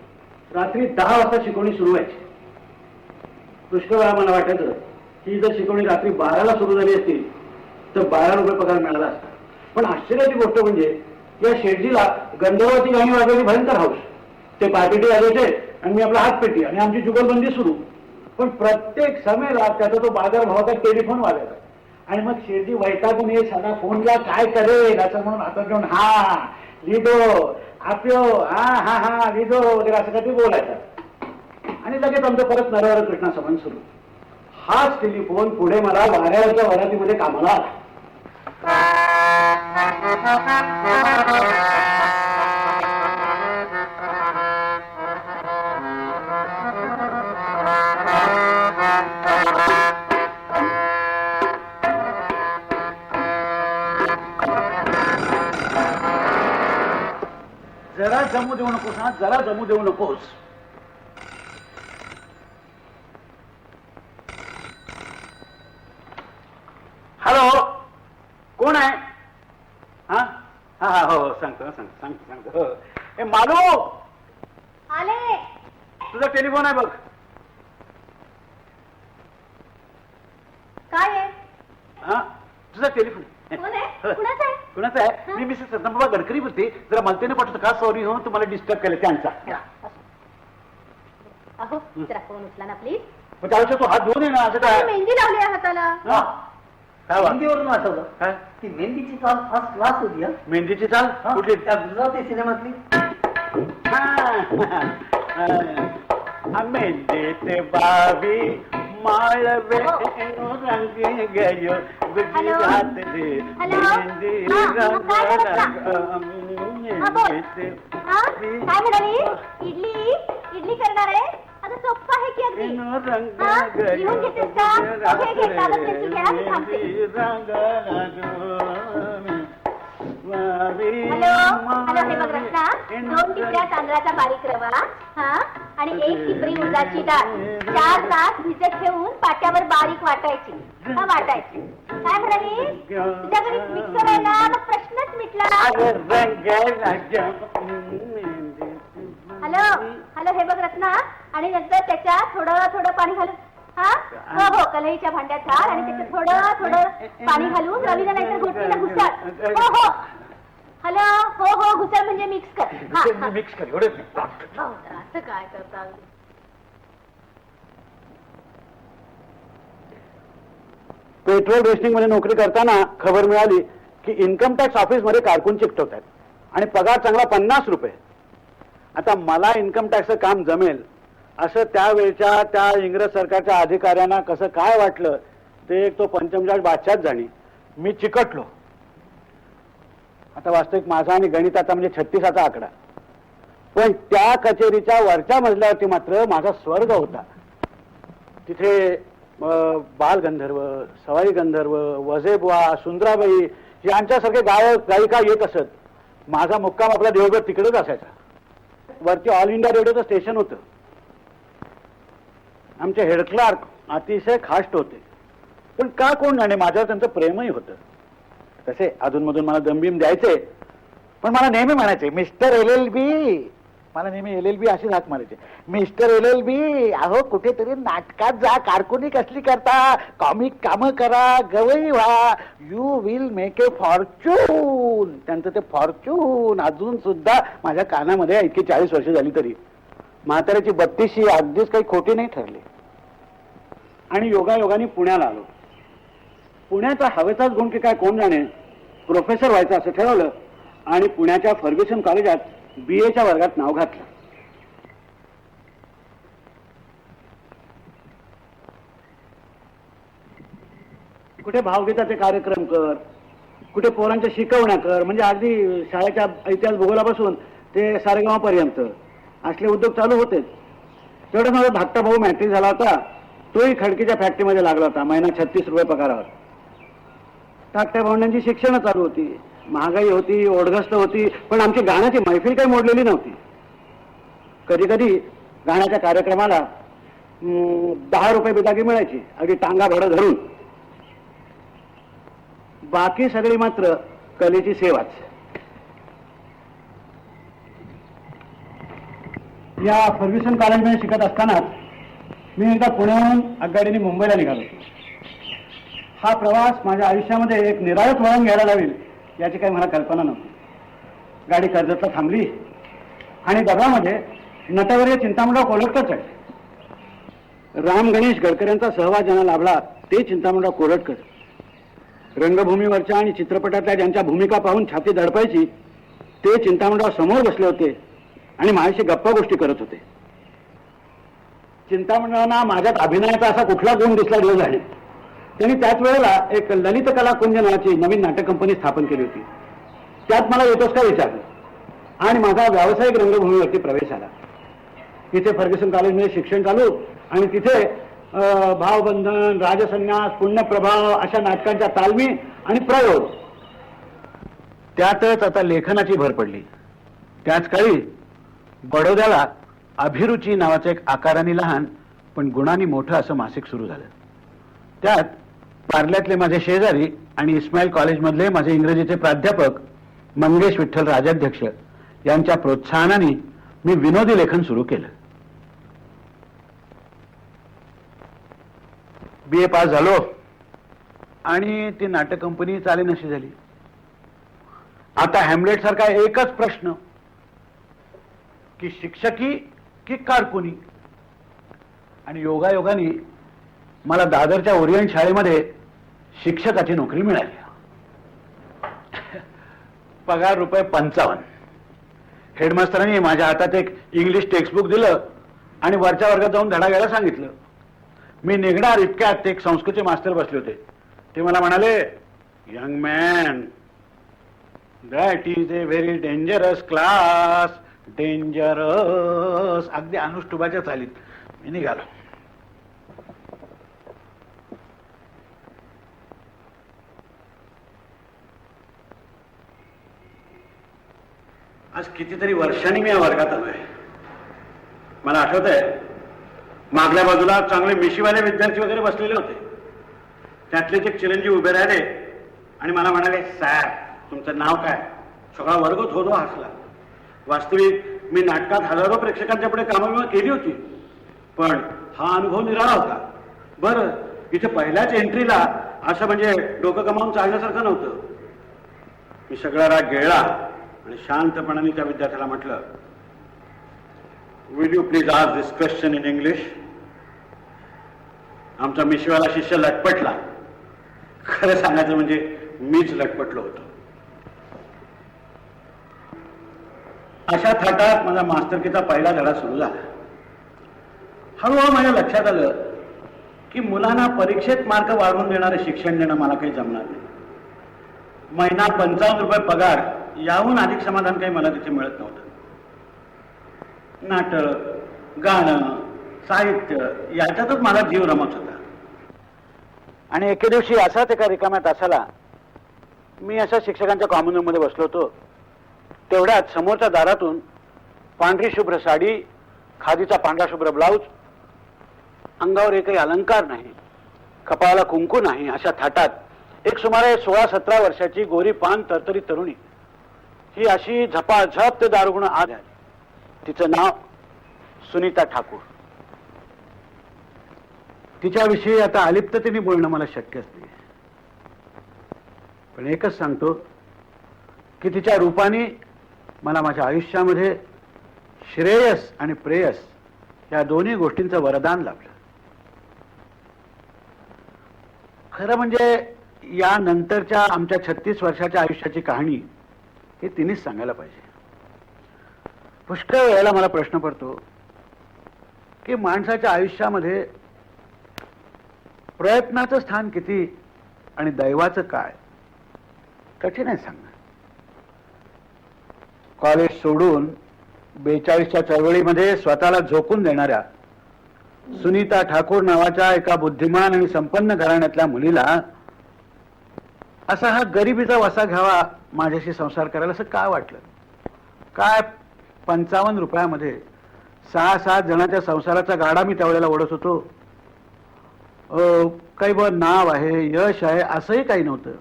रात्री 10 वाजता शिकवणी सुरू व्हायची. पुष्कळ वेळा मला वाटायचं ही जर शिकवणी रात्री 12ला सुरू झाली असती तर 12 रुपये पगार मिळाला असता. पण आश्चर्याची गोष्ट म्हणजे या शेटजीला गंधर्वाची गाणी वाजवली भयंकर हौस. ते पायपेटी वाजवायचे आणि मी आपला हातपेटी आणि आमची जुगलबंदी सुरू. पण प्रत्येक समेला त्याचा तो बाजारभावाचा टेलिफोन वाजायचा आणि मग शेटजी वैतागून ये साधा फोनला काय करेल असं म्हणून हातात घेऊन हा लिदो आप्यो हा हा हा लिदो वगैरे असं काहीतरी बोलायचं आणि लगेच आमचं परत नरहर कृष्णा संबंध सुरू. हाच टेलिफोन पुढे मला वाऱ्यावरच्या वरातीमध्ये कामाला आला. जरा जमू देऊ नकोस हा, जरा जमू देऊ नकोस. हॅलो, कोण आहे? हा हा हा हो हो सांगतो सांगतो. ए मालू, आले. तुझा टेलिफोन आहे बघ. काय आहे? हा तुझा टेलिफोन कोण आहे? कुणाचं आहे? कुणाचा आहे? मी मिसेस रत्नबाबा गडकरी बोलते. जरा मलतेने पाठवतो का? सॉरी हो तुम्हाला डिस्टर्ब केलं त्यांचा. अहो जरा फोन उचला ना प्लीज. मग त्यावेळेस तू हात धुवून ये ना. असं काय? मेहंदी लावली आहे हाताला. काय वा? मेहंदीवरून आठवलं काय? ती मेहंदीची चाल फर्स्ट क्लास होती. मेहंदीची चाल कुठली? त्या गुजराती सिनेमातली. मेहंदीचे बावी माळवे रंग गयो गुजरातले मेहंदी रंग काय म्हणाली? इडली करणार आहे. आता सोप्पा आहे की अगदी. लिहून घेतेस का? घे घे कागद पेन्सिल घ्या, मी थांबते. हॅलो हॅलो, हे बघ रत्ना, 2 टिपऱ्या तांदळाचा बारीक रवा हा आणि 1 टिपरी उडदाची डाळ 4 तास भिजत ठेवून पाट्यावर बारीक वाटायची. हा वाटायची. काय म्हणाली? तुझ्याकडे मिक्सर आहे ना, मग प्रश्नच मिटला. हॅलो हॅलो, हे बघ रत्ना, आणि नंतर त्याच्यात थोडं थोडं पाणी घालून हा हो हो कलईच्या भांड्यात घाल आणि त्याच्यात थोडं थोडं पाणी घालून रवीला नाहीतर घोटणीला घुसळ. हो हो हॅलो हो हो घुसळ म्हणजे मिक्स कर. हा मिक्स कर. एवढे असं काय करता? पेट्रोल रेस्टिंग मध्ये नोकरी करताना खबर मिळाली की इन्कम टॅक्स ऑफिस मध्ये कारकून चिकटवतात आणि पगार चांगला 50 रुपये. आता मला इन्कम टॅक्सचं काम जमेल असं त्यावेळच्या त्या इंग्रज सरकारच्या अधिकाऱ्यांना कसं काय वाटलं ते एक तो पंचमजाट बादशाहच जाणी. मी चिकटलो. आता वास्तविक माझा आणि गणिताचा म्हणजे 36चा आकडा. पण त्या कचेरीच्या वरच्या मजल्यावरती मात्र माझा स्वर्ग होता. तिथे बालगंधर्व, सवाई गंधर्व, वजेबुवा, सुंदराबाई यांच्यासारखे गायिका येत असत. माझा मुक्काम आपला देवगड तिकडेच असायचा. वरती ऑल इंडिया रेडिओचं स्टेशन होतं. आमचे हेड क्लार्क अतिशय खाष्ट होते. पण का कोण जाणे माझ्यावर त्यांचं प्रेमही होतं. तसे अधूनमधून मला दमबीम द्यायचे, पण मला नेहमी म्हणायचे मिस्टर LLB. मला नेहमी LLB अशी हाक मारायचे. मिस्टर LLB, अहो कुठेतरी नाटकात जा, कारकुनी कसली करता, कॉमिक कामं करा, गवई व्हा, you will make a Fortune. त्यांचं ते फॉर्च्यून अजून सुद्धा माझ्या कानामध्ये इतकी 40 वर्ष झाली तरी म्हाताऱ्याची 32शी अगदीच काही खोटी नाही ठरली. आणि योगायोगाने पुण्याला आलो. पुण्याचा हवेचाच गुण की काय कोण जाणे, प्रोफेसर व्हायचं असं ठरवलं आणि पुण्याच्या फर्ग्युसन कॉलेजात BAच्या वर्गात नाव घातलं. कुठे भावगीताचे कार्यक्रम कर, कुठे पोरांच्या शिकवण्या कर, म्हणजे अगदी शाळेच्या इतिहास भूगोलापासून ते सारेगावापर्यंत असले उद्योग चालू होते. तेवढं माझा धाकटा भाऊ मॅट्रिक झाला होता. तोही खडकीच्या फॅक्टरीमध्ये लागला होता. महिना 36 रुपये पगारावर. धाकट्या भावंडांची शिक्षणं चालू होती. महागाई होती, ओढगस्त होती, पण आमची गाण्याची मैफिल काही मोडलेली नव्हती. कधी कधी गाण्याच्या कार्यक्रमाला 10 रुपये बिदागी मिळायची, अगदी टांगा भाडं धरून. बाकी सगळी मात्र कलेची सेवाच. या फर्ग्युसन कॉलेजमध्ये शिकत असताना मी एकदा पुण्याहून आगगाडीने मुंबईला निघालो. हा प्रवास माझ्या आयुष्यामध्ये एक निराळच वळण घ्यायला लावेल याची काही मला कल्पना नव्हती. गाडी कर्जतला थांबली आणि डब्यामध्ये नटवर्य चिंतामणराव कोल्हटकर चढले. राम गणेश गडकर यांचा सहवास ज्यांना लाभला ते चिंतामणराव कोल्हटकर. रंगभूमीवरच्या आणि चित्रपटातल्या ज्यांच्या भूमिका पाहून छाती दडपायची ते चिंतामणराव समोर बसले होते आणि माझ्याशी गप्पा गोष्टी करत होते. चिंतामणरावांना माझ्यात अभिनयाचा असा कुठला गुण दिसला दिवस झाले. त्यांनी त्याच वेळेला एक ललित कला कुंज नावाची नवीन नाटक कंपनी स्थापन केली होती. त्यात मला येतोस का विचारलं आणि माझा व्यावसायिक रंगभूमीवरती प्रवेश आला. तिथे फर्ग्युसन कॉलेजमध्ये शिक्षण चालू आणि तिथे भावबंधन, राजसन्यास, पुण्यप्रभाव अशा नाटकांच्या तालमी आणि प्रयोग. त्यातच आता लेखनाची भर पडली. त्याच काळी बडोद्याला अभिरुची नावाचं एक आकाराने लहान पण गुणांनी मोठं असं मासिक सुरू झालं. त्यात पार्ल्यातले माझे शेजारी आणि इस्माईल कॉलेजमधले माझे इंग्रजीचे प्राध्यापक मंगेश विठ्ठल राजाध्यक्ष यांच्या प्रोत्साहनाने मी विनोदी लेखन सुरू केलं. BA पास झालो आणि ती नाटक कंपनी चालेनशी झाली. आता हॅमलेट सारखा एकच प्रश्न की शिक्षकी की कारकुनी. आणि योगायोगाने मला दादरच्या ओरिएंट शाळेमध्ये शिक्षकाची नोकरी मिळाली. पगार ₹55. हेडमास्तरांनी माझ्या हातात एक इंग्लिश टेक्स्टबुक दिलं आणि वरच्या वर्गात जाऊन धडा घ्यायला सांगितलं. मी निघणार इतक्यात ते एक संस्कृतचे मास्तर बसले होते. ते मला म्हणाले, young man, that is a very dangerous class. Dangerous. अगदी अनुष्टुबाच्या चालीत मी निघालो. आज कितीतरी वर्षांनी मी या वर्गात आलोय. मला आठवत आहे मागल्या बाजूला चांगले मिशीवाले विद्यार्थी वगैरे बसलेले होते. त्यातलेच एक चिरंजीव उभे राहिले आणि मला म्हणाले, सर तुमचं नाव काय? सगळा वर्ग थोडं हसला. वास्तविक मी नाटकात हजारो प्रेक्षकांच्या पुढे कामं केली होती पण हा अनुभव निराळा होता. बरं, इथे पहिल्याच एंट्रीला असं म्हणजे डोकं कमावून चालण्यासारखं नव्हतं. मी सगळा राग गिळला आणि शांतपणाने त्या विद्यार्थ्याला म्हटलं, will you please ask this question in English. आमचा मिशीवाला शिष्य लटपटला. खरं सांगायचं म्हणजे मीच लटपटलो होतो. अशा थाटात माझा मास्तरकीचा पहिला धडा सुरू झाला. हळूहळू माझ्या लक्षात आलं की मुलांना परीक्षेत मार्क वाढवून देणारे शिक्षण देणं मला काही जमणार नाही. महिना ₹55 पगार याहून अधिक समाधान काही मला तिथे मिळत नव्हतं. नाटक, गाणं, साहित्य याच्यातच मला जीव रमत होता. आणि एके दिवशी असाच एका रिकाम्या तासाला मी अशा शिक्षकांच्या कॉमन रूम मध्ये बसलो होतो. तेवढ्यात समोरच्या दारातून पांढरी शुभ्र साडी, खादीचा पांढरा शुभ्र ब्लाऊज, अंगावर एकही अलंकार नाही, कपाळाला कुंकू नाही, अशा थाटात एक सुमारे 16-17 वर्षाची गोरी पान तरतरी तरुणी ही अशी झपाझप ते दारुगुण आत आली. तिचं नाव सुनीता ठाकूर. तिच्याविषयी आता अलिप्ततेने बोलणं मला शक्यच नाही. पण एकच सांगतो की तिच्या रूपाने मला माझ्या आयुष्यामध्ये श्रेयस आणि प्रेयस या दोन्ही गोष्टींचं वरदान लाभलं. खरं म्हणजे या नंतरच्या आमच्या 36 वर्षाच्या आयुष्याची कहाणी हे तिनेच सांगायला पाहिजे. पुष्कळ वेळेला मला प्रश्न पडतो की माणसाच्या आयुष्यामध्ये प्रयत्नाचं स्थान किती आणि दैवाचं काय. कठीण आहे सांगणं. कॉलेज सोडून 42च्या चळवळीमध्ये स्वतःला झोकून देणाऱ्या सुनीता ठाकूर नावाच्या एका बुद्धिमान आणि संपन्न घराण्यातल्या मुलीला असा हा गरिबीचा वसा घ्यावा, माझ्याशी संसार करायला असं काय वाटलं? काय 55 रुपयामध्ये 6-7 जणांच्या संसाराचा गाडा मी त्यावेळेला ओढत होतो. काही ब नाव आहे, यश आहे, असंही काही नव्हतं.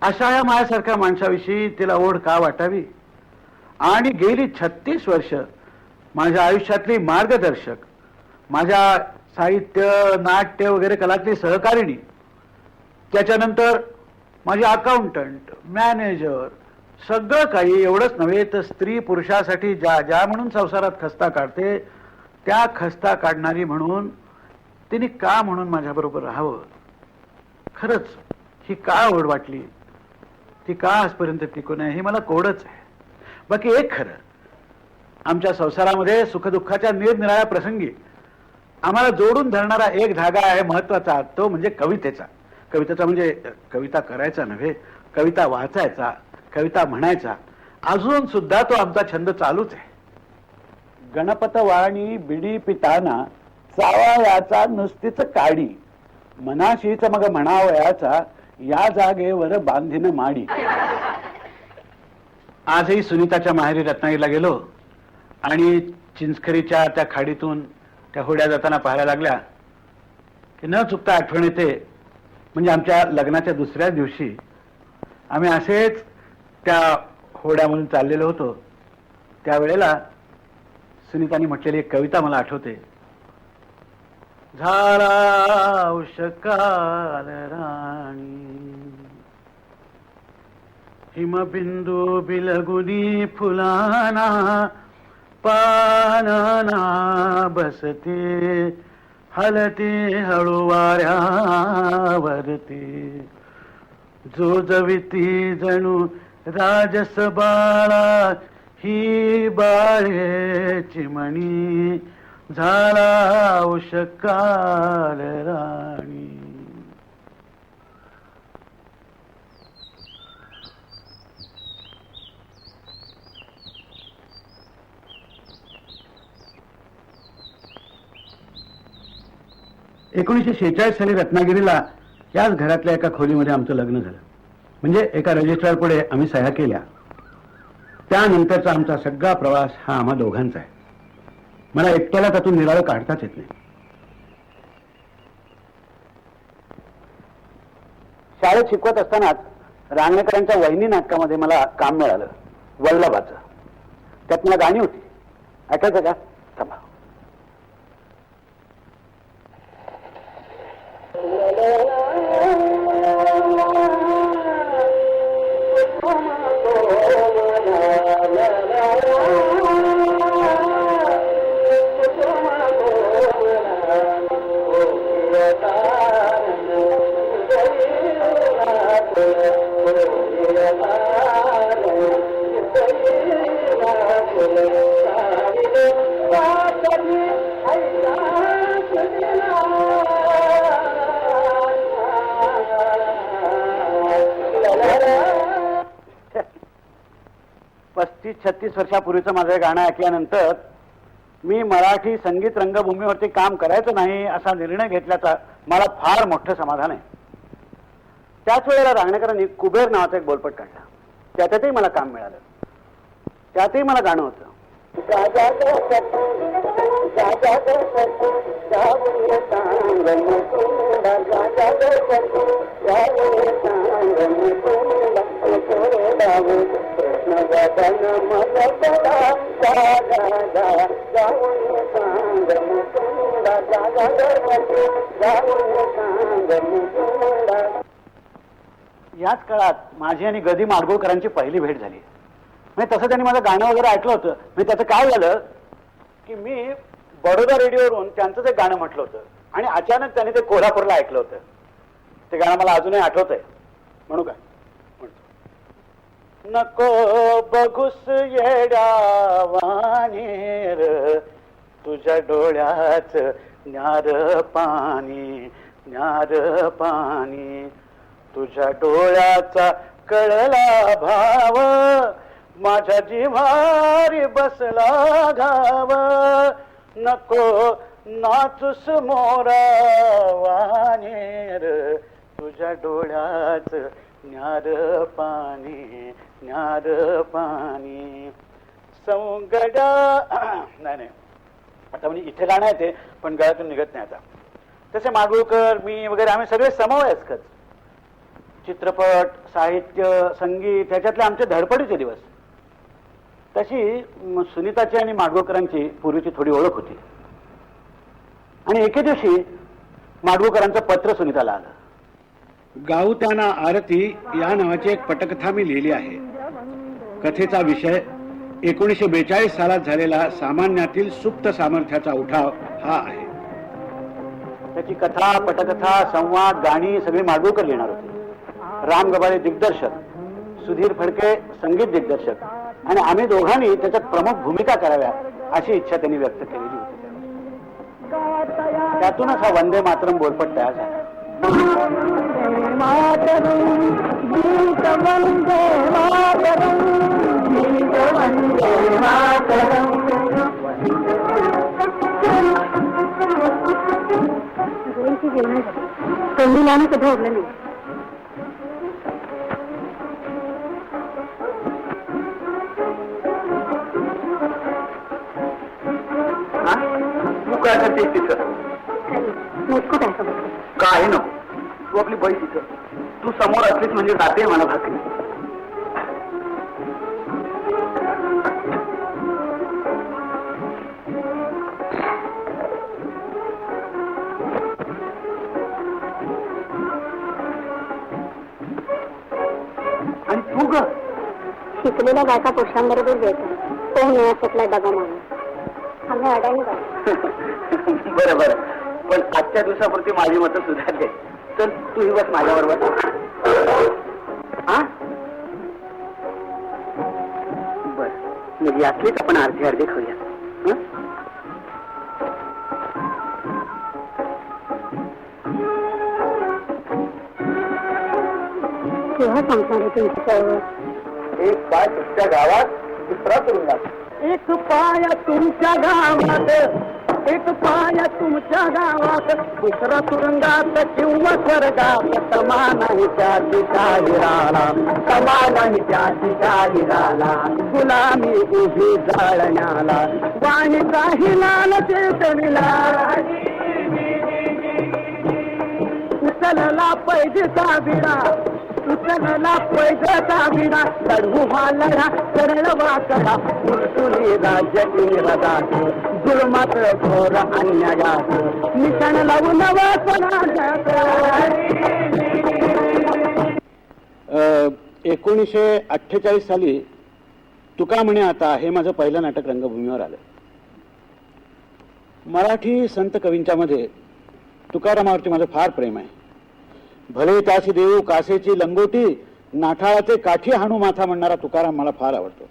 अशा या माझ्यासारख्या माणसाविषयी तिला ओढ का वाटावी? आणि गेली 36 वर्ष माझ्या आयुष्यातली मार्गदर्शक, माझ्या साहित्य, नाट्य वगैरे कलातली सहकारिणी, त्याच्यानंतर माझी अकाउंटंट, मॅनेजर, सगळं काही. एवढंच नव्हे तर स्त्री पुरुषासाठी ज्या ज्या म्हणून संसारात खस्ता काढते, त्या खस्ता काढणारी म्हणून तिने का म्हणून माझ्याबरोबर राहावं? खरंच ही का ओढ वाटली, ती का आजपर्यंत टिकून आहे, हे मला कोडच आहे. बाकी एक खरं, आमच्या संसारामध्ये सुखदुःखाच्या निरनिराळ्या प्रसंगी आम्हाला जोडून धरणारा एक धागा आहे महत्वाचा, तो म्हणजे कवितेचा. कवितेचा म्हणजे कविता करायचा नव्हे, कविता वाचायचा, कविता म्हणायचा. अजून सुद्धा तो आमचा छंद चालूच आहे. गणपत वाणी बिडी पिताना चावायाचा नुसतीच काडी, मनाशीच मग म्हणावयाचा या जागेवर बांधीन माडी. आजही सुनीताच्या माहेरी रत्नागिरीला गेलो आणि चिंचखरीच्या त्या खाडीतून त्या होड्या जाताना पाहायला लागल्या की न चुकता आठवण येते. म्हणजे आमच्या लग्नाच्या दुसऱ्या दिवशी आम्ही असेच त्या होड्यामधून चाललेलो होतो. त्यावेळेला सुनीताने म्हटलेली एक कविता मला आठवते. झाला उषकाल राणी, हिमबिंदू बिलगुनी फुलाना, पानाना बसते हलते हळू वाऱ्यावरती, जो जविती जणू राजस बाळा, ही बाळे चिमणी, झाला उषकाल राणी. एकोणीसशे 46 साली रत्नागिरीला याच घरातल्या एका खोलीमध्ये आमचं लग्न झालं. म्हणजे एका रजिस्ट्रार पुढे आम्ही सह्या केल्या. त्यानंतरचा आमचा सगळा प्रवास हा आम्हा दोघांचा आहे. मला एकट्याला त्यातून निराळं काढताच येत नाही. शाळेत शिकवत असतानाच रांगणेकरांच्या वहिनी नाटकामध्ये मला काम मिळालं, वल्लभाचं. त्यात मला गाणी होती, ऐकायचं का? थांबा. पस्तीस 36 वर्षापूर्वीचं माझं गाणं ऐकल्यानंतर मी मराठी संगीत रंगभूमीवरती काम करायचं नाही असा निर्णय घेतल्याचा मला फार मोठं समाधान आहे. त्याच वेळेला रांगणेकरांनी कुबेर नावाचा एक बोलपट काढला. त्याच्यातही मला काम मिळालं, त्यातही मला गाणं होतं. याच काळात माझी आणि गदी माडगुळकरांची पहिली भेट झाली. म्हणजे तसं त्यांनी माझं गाणं वगैरे ऐकलं होतं. म्हणजे त्याचं काय झालं की मी बडोदा रेडिओवरून त्यांचं ते गाणं म्हटलं होतं आणि अचानक त्यांनी ते कोल्हापूरला ऐकलं होतं. ते गाणं मला अजूनही आठवत आहे. म्हणू का? नको बघूस येड्यावानेर, तुझ्या डोळ्याच न्यार पाणी, न्यार पाणी, तुझ्या डोळ्याचा कळला भाव, माझ्या जिव्हारी बसला घाव. नको नाचूस मोरा वानेर, तुझ्या डोळ्याच न्यार पाणी, न्यार पाणी. संगड नाही आता म्हणजे इथे गाणं आहे ते पण गळ्यातून निघत नाही आता. तसे माडगुळकर मी वगैरे आम्ही सगळे समवयस्कच. चित्रपट साहित्य संगीत ह्याच्यातले आमचे धडपडीचे दिवस. तशी सुनीताची आणि माडगुळकरांची पूर्वीची थोडी ओळख होती. आणि एके दिवशी माडगुळकरांचं पत्र सुनीताला आलं. गाऊ त्यांना आरती या नावाची एक पटकथा मी लिहिली आहे. कथेचा विषय 1942 सालात झालेला सामान्यातील सुप्त सामर्थ्याचा उठाव हा आहे. त्याची कथा पटकथा संवाद गाणी सगळी माडगुळकर लिहिणार होते. राम गबाळे दिग्दर्शक, सुधीर फडके संगीत दिग्दर्शक आणि आम्ही दोघांनी त्याच्यात प्रमुख भूमिका कराव्या अशी इच्छा त्यांनी व्यक्त केलेली होती. त्यातूनच हा वंदे मातरम बोलपट तयार झाला. तोंडीलानं कधी ओढलं नाही. तू काय करते तिथं? मुस्कुट आहे का? काय नको, तू आपली बाई तिथं. तू समोर असलीच म्हणजे जाते मला भाकरी. आणि तू ग शिकलेल्या बायका पुरुषांबरोबर घ्यायचं. तो मिळाला डबा मारून आम्ही अडाणी जातो. बरं बरं, पण आजच्या दिवसापुरती माझी मतं सुधारले. तर तूही बस माझ्या बरोबर. हा बर, म्हणजे यातलीच आपण अर्धे अर्धे खाऊया. केव्हा सांगणार आहे तुमच्या एक पाय तुमच्या गावात दुसरा तुरुंगात. एक पाय तुमच्या गावात, एक पाय तुमच्या गावात, दुसरा तुरुंगात किंवा स्वर्गात. समानाही त्या शिकारीराला, समानाही त्या शिकारीराला, गुलामी उभी जाळण्याला, वाणी काही लाल चेतनीला. उचलला पैजेचा विडा, उचलला पैजेचा विडा, लढू हा लढा सरळ वाकडा. उलटुनी राज्य इंग्रजात, जुलमात घोर अन्यायात, निशाण लावून वाचनात. 1948 साली तुका म्हणे आता हे माझं पहिलं नाटक रंगभूमीवर आलं. मराठी संत कवींच्या मध्ये तुकारामावरती माझं फार प्रेम आहे. भले त्याची देऊ कासेची लंगोटी, नाठाळाचे काठी हाणू माथा म्हणणारा तुकाराम मला फार आवडतो.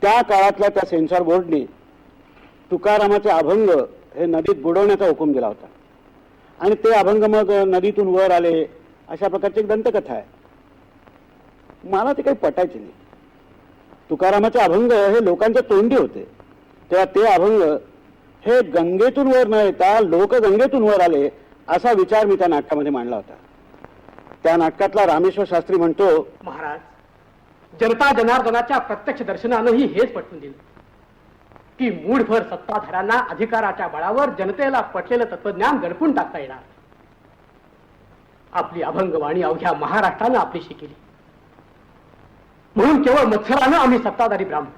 त्या काळातल्या त्या सेन्सॉर बोर्डने तुकारामाचे अभंग हे नदीत बुडवण्याचा हुकूम दिला होता. आणि ते अभंग मग नदीतून वर आले अशा प्रकारची एक दंतकथा आहे. मला ते काही पटायचे नाही. तुकारामाचे अभंग हे लोकांच्या तोंडी होते, तेव्हा ते अभंग हे गंगेतून वर न येता लोकगंगेतून वर आले असा विचार मी त्या नाटकामध्ये मांडला होता. त्या नाटकातला रामेश्वर शास्त्री म्हणतो, महाराज, जनता जनार्दनाच्या प्रत्यक्ष दर्शनानंही हेच पटवून दिलं की मूढभर सत्ताधाऱ्यांना अधिकाराच्या बळावर जनतेला पटलेलं तत्वज्ञान दडपून टाकता येणार. आपली अभंगवाणी अवघ्या महाराष्ट्रानं आपलीशी केली. म्हणून केवळ मत्सरानं आम्ही सत्ताधारी ब्राह्मण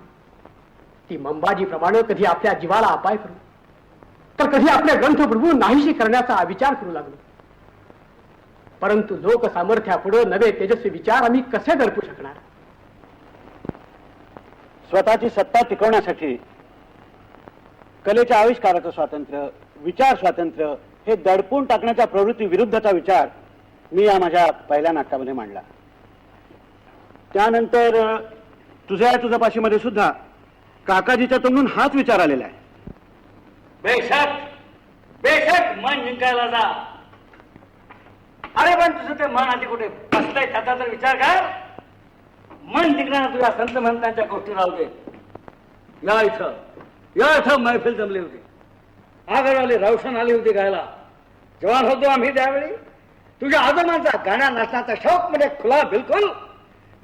ती मंबाजीप्रमाणे कधी आपल्या जीवाला अपाय करू, तर कधी आपले ग्रंथ बुडवून नाहीशी करण्याचा विचार करू लागलो. परंतु लोक सामर्थ्यापुढे नवे तेजस्वी विचार आम्ही कसे दडपू शकणार? स्वतःची सत्ता टिकवण्यासाठी कलेच्या आविष्काराचं स्वातंत्र्य, विचार स्वातंत्र्य हे दडपून टाकण्याच्या प्रवृत्ती विरुद्धचा विचार मी या माझ्या पहिल्या नाटकामध्ये मांडला. त्यानंतर तुझ्या पाशीमध्ये सुद्धा काकाजीच्या तोंडून हाच विचार आलेला आहे. बेशक बेशक मन जिंकायला जा. अरे पण तुझं ते मन आधी कुठे बसलंय त्याचा तर विचार कर. मन जिंकणार तुझ्या संत महंतांच्या गोष्टी राहू दे. या इथं मैफिल जमली होती. आगरवाली रावशन आली होती गायला. जवान होतो आम्ही त्यावेळी. तुझ्या आजोबांचा गाण्या नाचण्याचा शौक म्हणजे खुला बिलकुल.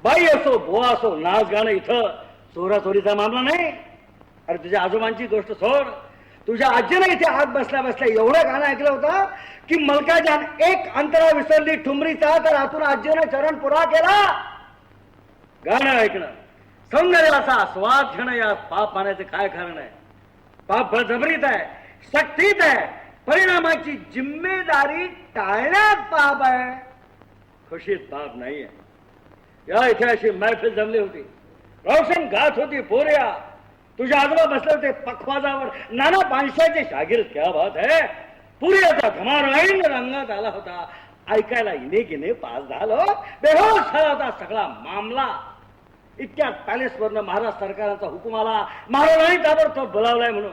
बाई असो बुवा असो नाच गाणं इथं चोरीचा मामला नाही. अरे तुझ्या आजोबांची गोष्ट सोड. तुझ्या आजीनं इथे आत बसल्या बसल्या एवढं गाणं ऐकलं होतं की मलकाजान एक अंतरा विसरली ठुमरीचा तर आतून आजीनं चरण पुरा केला. गाणं ऐकणं, सौंदर्याचा आस्वाद घेणं, या पाप मानायचं काय कारण आहे? पाप बळजबरीत आहे, सक्तीत आहे, परिणामाची जिम्मेदारी टाळण्यात पाप आहे, खुशीत पाप नाहीये. या इथे अशी मैफिल जमली होती, रोशन गात होती पोऱ्या, तुझ्या आजोबा बसले होते पखवाजावर, नाना पानशाचे शागिर्द. क्या बात है, पुऱ्याचा धमार ऐन रंगात आला होता. ऐकायला इने पास झालो, बेहोश झाला होता सगळा मामला. इतक्यात पॅलेसवरनं महाराज सरकारांचा हुकूम आला, महाराजांनी ताबडतोब बोलावलाय म्हणून.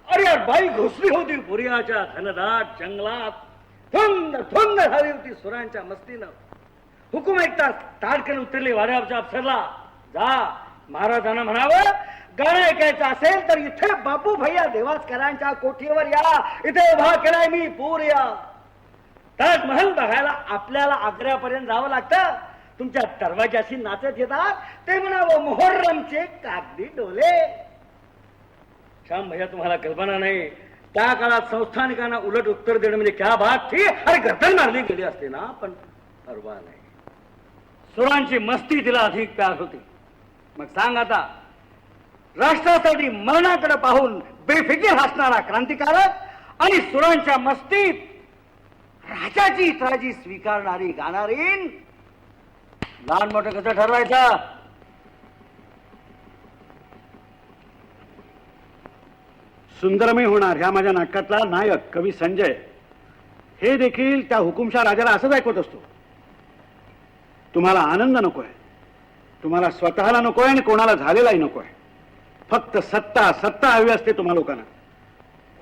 अरे यार, बाई घुसली होती पुरियाच्या घनदाट जंगलात, थुंद थुंद झाली होती सुरांच्या मस्तीनं. हुकूम ऐकताच ताडकन उतरली वाड्यावरच्या अफसरला, जा महाराजांना म्हणावं गाणं ऐकायचं असेल तर इथे बापू भैया देवासकरांच्या कोठीवर या, इथे उभा केलाय मी पुरिया. ताजमहल बघायला आपल्याला आग्र्यापर्यंत जावं लागतं, तुमच्या दरवाजाशी नाचत येतात ते म्हणावं मोहर्रमचे कागदी डोले. श्याम भैया, तुम्हाला कल्पना नाही, त्या काळात संस्थानिकांना उलट उत्तर देणं म्हणजे क्या बात थी. अरे गर्दन मारली गेली असते ना, पण परवा नाही. सुरांची मस्ती तिला अधिक प्यार होती. मग सांग आता, राष्ट्रासाठी मरणाकडे पाहून बेफिकीर हसणारा क्रांतिकारक आणि सुरांच्या मस्तीत राजाची इतराजी स्वीकारणारी गाणारीन, लहान मोठं कसं ठरवायचं? सुंदरमय होणार ह्या माझ्या नाटकातला नायक कवी संजय हे देखील त्या हुकुमशाह राजाला असंच ऐकवत असतो. तुम्हाला आनंद नकोय, तुम्हाला स्वतःला नकोय आणि कोणाला झालेलाही नकोय, फक्त सत्ता सत्ता हवी असते तुम्हा लोकांना.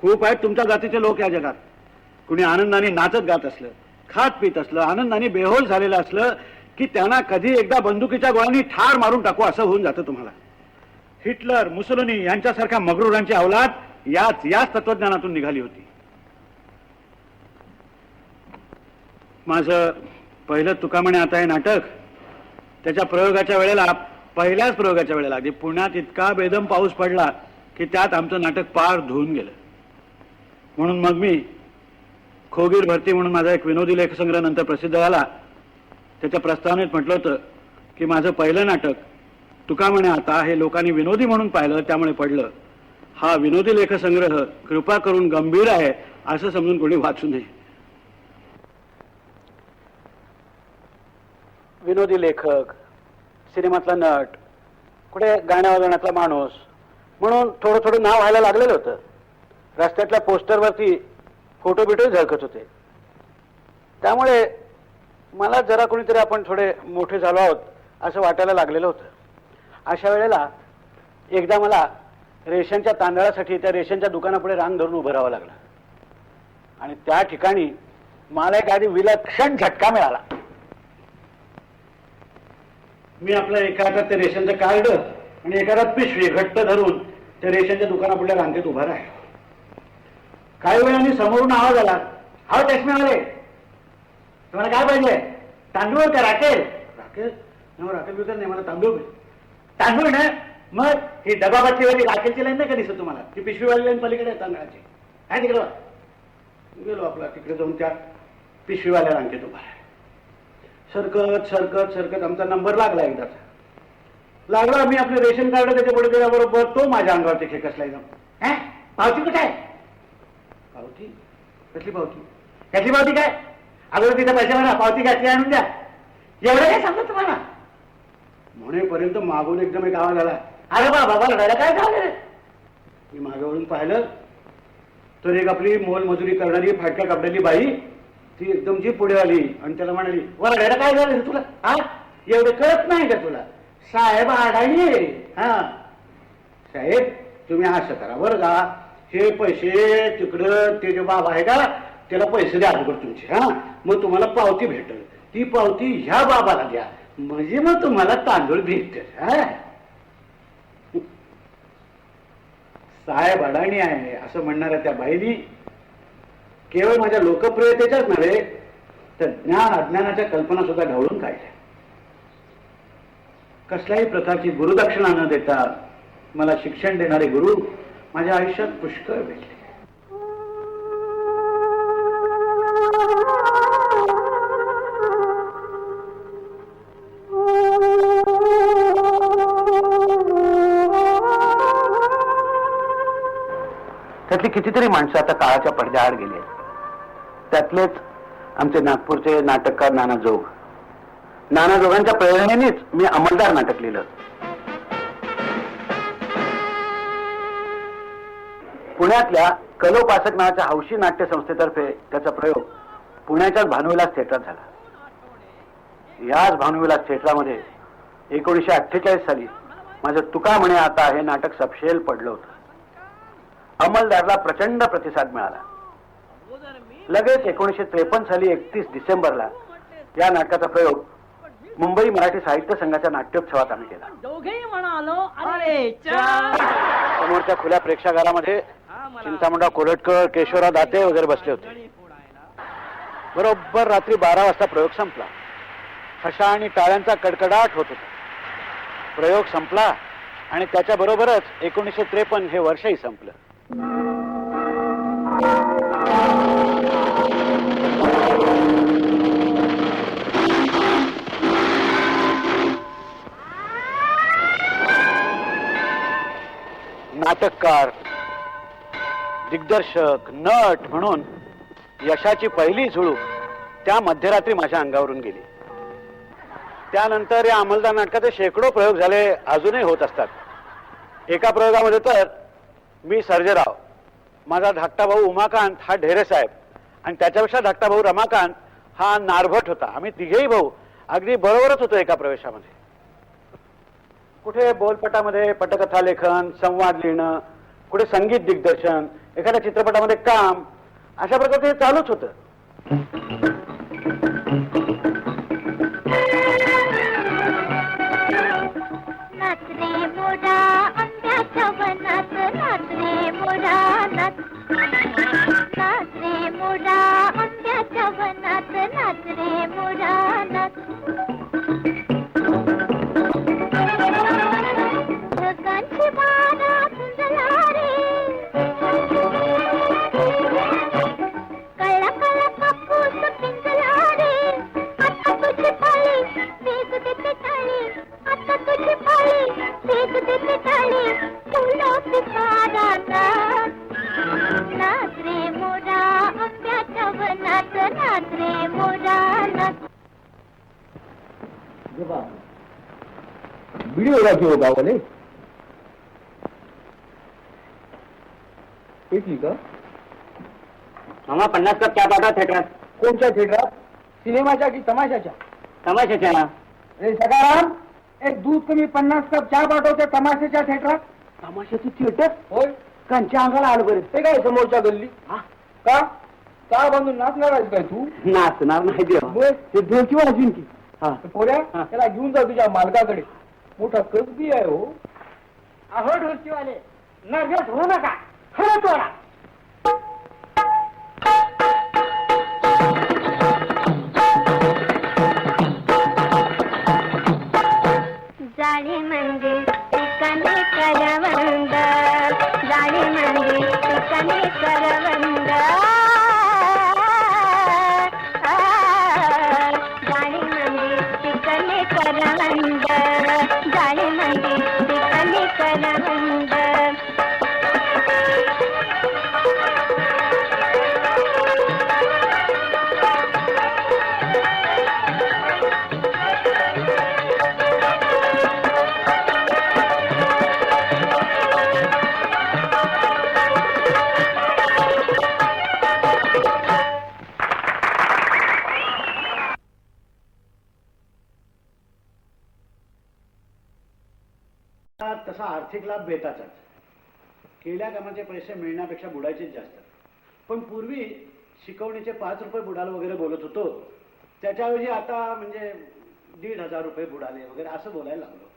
खूप आहेत तुमच्या जातीचे लोक या जगात, कुणी आनंदाने नाचत गात असलं, खात पित असलं, आनंदाने बेहोश झालेलं असलं की त्यांना कधी एकदा बंदुकीच्या गोळ्यांनी ठार मारून टाकू असं होऊन जातं तुम्हाला. हिटलर, मुसोलिनी यांच्यासारख्या मगरुरांची अवलाद याच तत्वज्ञानातून निघाली होती. माझं पहिलं तुका म्हणे आता हे नाटक, त्याच्या प्रयोगाच्या वेळेला, पहिल्याच प्रयोगाच्या वेळेला अगदी पुण्यात इतका बेदम पाऊस पडला की त्यात आमचं नाटक पार धुवून गेलं. म्हणून मग मी खोगीर भरती म्हणून माझा एक विनोदी लेखसंग्रह नंतर प्रसिद्ध झाला, त्याच्या प्रस्तावनेत म्हटलं होतं की माझं पहिलं नाटक तुका म्हणे आता हे लोकांनी विनोदी म्हणून पाहिलं त्यामुळे पडलं. हा विनोदी लेखसंग्रह कृपा करून गंभीर आहे असं समजून कोणी वाचू नये. विनोदी लेखक, सिनेमातला नट, कुठे गाण्या वाजवण्यातला माणूस म्हणून थोडं थोडं नाव व्हायला लागलेलं होतं. रस्त्यातल्या पोस्टरवरती फोटो बिटो झळकत होते. त्यामुळे मला जरा कोणीतरी आपण थोडे मोठे झालो आहोत असं वाटायला लागलेलं होतं. अशा वेळेला एकदा मला रेशनच्या तांदळासाठी त्या रेशनच्या दुकानापुढे रांग धरून उभं राहावं लागलं आणि त्या ठिकाणी मला एक आधी विलक्षण झटका मिळाला. मी आपल्या एका हातात ते रेशनचं कार्ड आणि एका हातात पिशवी घट्ट धरून त्या रेशनच्या दुकानापुढल्या रांगेत उभा राहिलो. काही वेळाने समोरून आवाज आला, हा चष्मेवाले, तुम्हाला काय पाहिजे? तांदूळ का राखेल? राखेल राखेल विकत नाही, मला तांदूळ. तांदूळ ना, मग ही डबाबाची वाली राखेलची लाईन नाही का दिसत तुम्हाला? ती पिशवीवाली लाईन पलीकडे आहे तांदळाची, आहे तिकडं. गेलो आपला तिकडे जाऊन त्या पिशवीवाल्या रांगेत उभा. सरकत सरकत सरकत आमचा नंबर लागला. एकदाच लागला, मी आपले रेशन कार्ड त्याच्या पुढे गेल्याबरोबर तो माझ्या अंगावरती खेकसला एकदम. पावती कुठे आहे? पावती? कसली पावती? कसली पावती काय? अगोदर तिथे पैसे म्हणा, पावती घातली आणून द्या, एवढं काय सांगत तुम्हाला? म्हणेपर्यंत मागून एकदम एक आवाज आला, अरे बाबा लढायला काय झालं? मी मागे वळून पाहिलं तर एक आपली मोलमजुरी करणारी फाटक्या कपड्याली बाई ती एकदम जी पुढे आली आणि त्याला म्हणाली, वा लढायला काय झालं तुला? हा, एवढं कळत नाही का तुला? साहेब अडाणी. हा साहेब, तुम्ही असं करा बरं का, हे पैसे तिकडं ते जे बाबा आहे का त्याला पैसे द्या अगोदर तुमचे, हा मग तुम्हाला पावती भेटेल, ती पावती ह्या बाबाला द्या म्हणजे मग तुम्हाला तांदूळ भेटते. साहेब अडाणी आहे असं म्हणणाऱ्या त्या बाईनी केवळ माझ्या लोकप्रियतेच्याच नव्हे तर ज्ञान अज्ञानाच्या कल्पना सुद्धा ढवळून काढल्या. कसल्याही प्रकारची गुरुदक्षिणा न देता मला शिक्षण देणारे गुरु माझ्या आयुष्यात पुष्कळ भेटले. त्यातली कितीतरी माणसं आता काळाच्या पडद्याआड गेली आहेत. त्यातलेच आमचे नागपूरचे नाटककार नाना जोग. नाना जोगांच्या प्रेरणेनेच मी अंमलदार नाटक लिहिलं. पुण्यातल्या कलोपासक नावाच्या हौशी नाट्य संस्थेतर्फे त्याचा प्रयोग पुण्याच्याच भानुविलास थिएटरात झाला. याच भानुविलास थिएटरामध्ये 1948 साली माझं तुका म्हणे आता हे नाटक सपशेल पडलं होतं. अंमलदारला प्रचंड प्रतिसाद मिळाला. लगेच 1953 साली 31 डिसेंबरला या नाटकाचा प्रयोग मुंबई मराठी साहित्य संघाच्या नाट्योत्सवात आम्ही केला. दोघेही म्हणालो अरे समोरच्या खुल्या प्रेक्षागारामध्ये चिंतामणराव कोरटकर, केशवराव दाते वगैरे बसले होते. बरोबर रात्री 12 वाजता प्रयोग संपला. हशा आणि टाळ्यांचा कडकडाट होत होता. प्रयोग संपला आणि त्याच्या बरोबरच 1953 हे वर्षही संपलं. नाटककार, दिग्दर्शक, नट म्हणून यशाची पहिली झुळूक त्या मध्यरात्री माझ्या अंगावरून गेली. त्यानंतर या अंमलदार नाटकाचे शेकडो प्रयोग झाले, अजूनही होत असतात. एका प्रयोगामध्ये तर मी सर्जेराव, माझा धाकटा भाऊ उमाकांत हा ढेरे साहेब आणि त्याच्यापेक्षा धाकटा भाऊ रमाकांत हा नारभट होता. आम्ही तिघेही भाऊ अगदी बरोबरच होतो एका प्रवेशामध्ये. कुठे बोलपटामध्ये पटकथा लेखन, संवाद लिहिणं, कुठे संगीत दिग्दर्शन, एखाद्या चित्रपटामध्ये काम, अशा प्रकारे ते चालूच होतं. नाच रे मोरा आंब्याच्या वनात, नाच रे मोरा नाच. नाच रे मोरा आंब्याच्या वनात, नाच रे मोरा नाच. ढगांची बारा झुंजला रे, कळला कळला कापूस पिंजला रे. आता तुझी पाळी वेग देते टाळी, आता तुझी पाळी वेग देते टाळी. फुलं पिसारा नाच. नाच रे मोरा आंब्याच्या वनात, नाच रे मोरा नाच. व्हिडिओ राखी गावाले पेटली का? मामा 50 कप चहा पाठवा थिएटरात. कोणत्या थिएटरात? सिनेमाच्या की तमाशाच्या? तमाशाच्या. रे सकाराम, एक दूध कमी 50 कप चहा पाठवते तमाशाच्या थिएटरात. तमाशाची थिएटर होय, कांच्या अंगाला आलं बरं. ते काय समोरच्या गल्ली? का का बांधून नाचणार आहेस काय तू? नाचणार नाही देवा. होय, ते ढोलकी वाजवीन की. पोऱ्या त्याला घेऊन जा तुझ्या मालकाकडे. मोठा कसबी आहे हो. अहो ढोलकीवाले, नर्वस होऊ नका, खरं तोडा. जाळी म्हणजे ठिकाणी करवंद, जाळी म्हणजे ठिकाणी करवंद. जाळी म्हणजे ठिकाणी करवंद, जाळी म्हणजे ठिकाणी करवंद. तसा आर्थिक लाभ बेताचाच. केल्या कामाचे पैसे मिळण्यापेक्षा बुडायचेच जास्त. पण पूर्वी शिकवणीचे 5 रुपये बुडाले वगैरे बोलत होतो, त्याच्याऐवजी आता म्हणजे 1,500 रुपये बुडाले वगैरे असं बोलायला लागलो.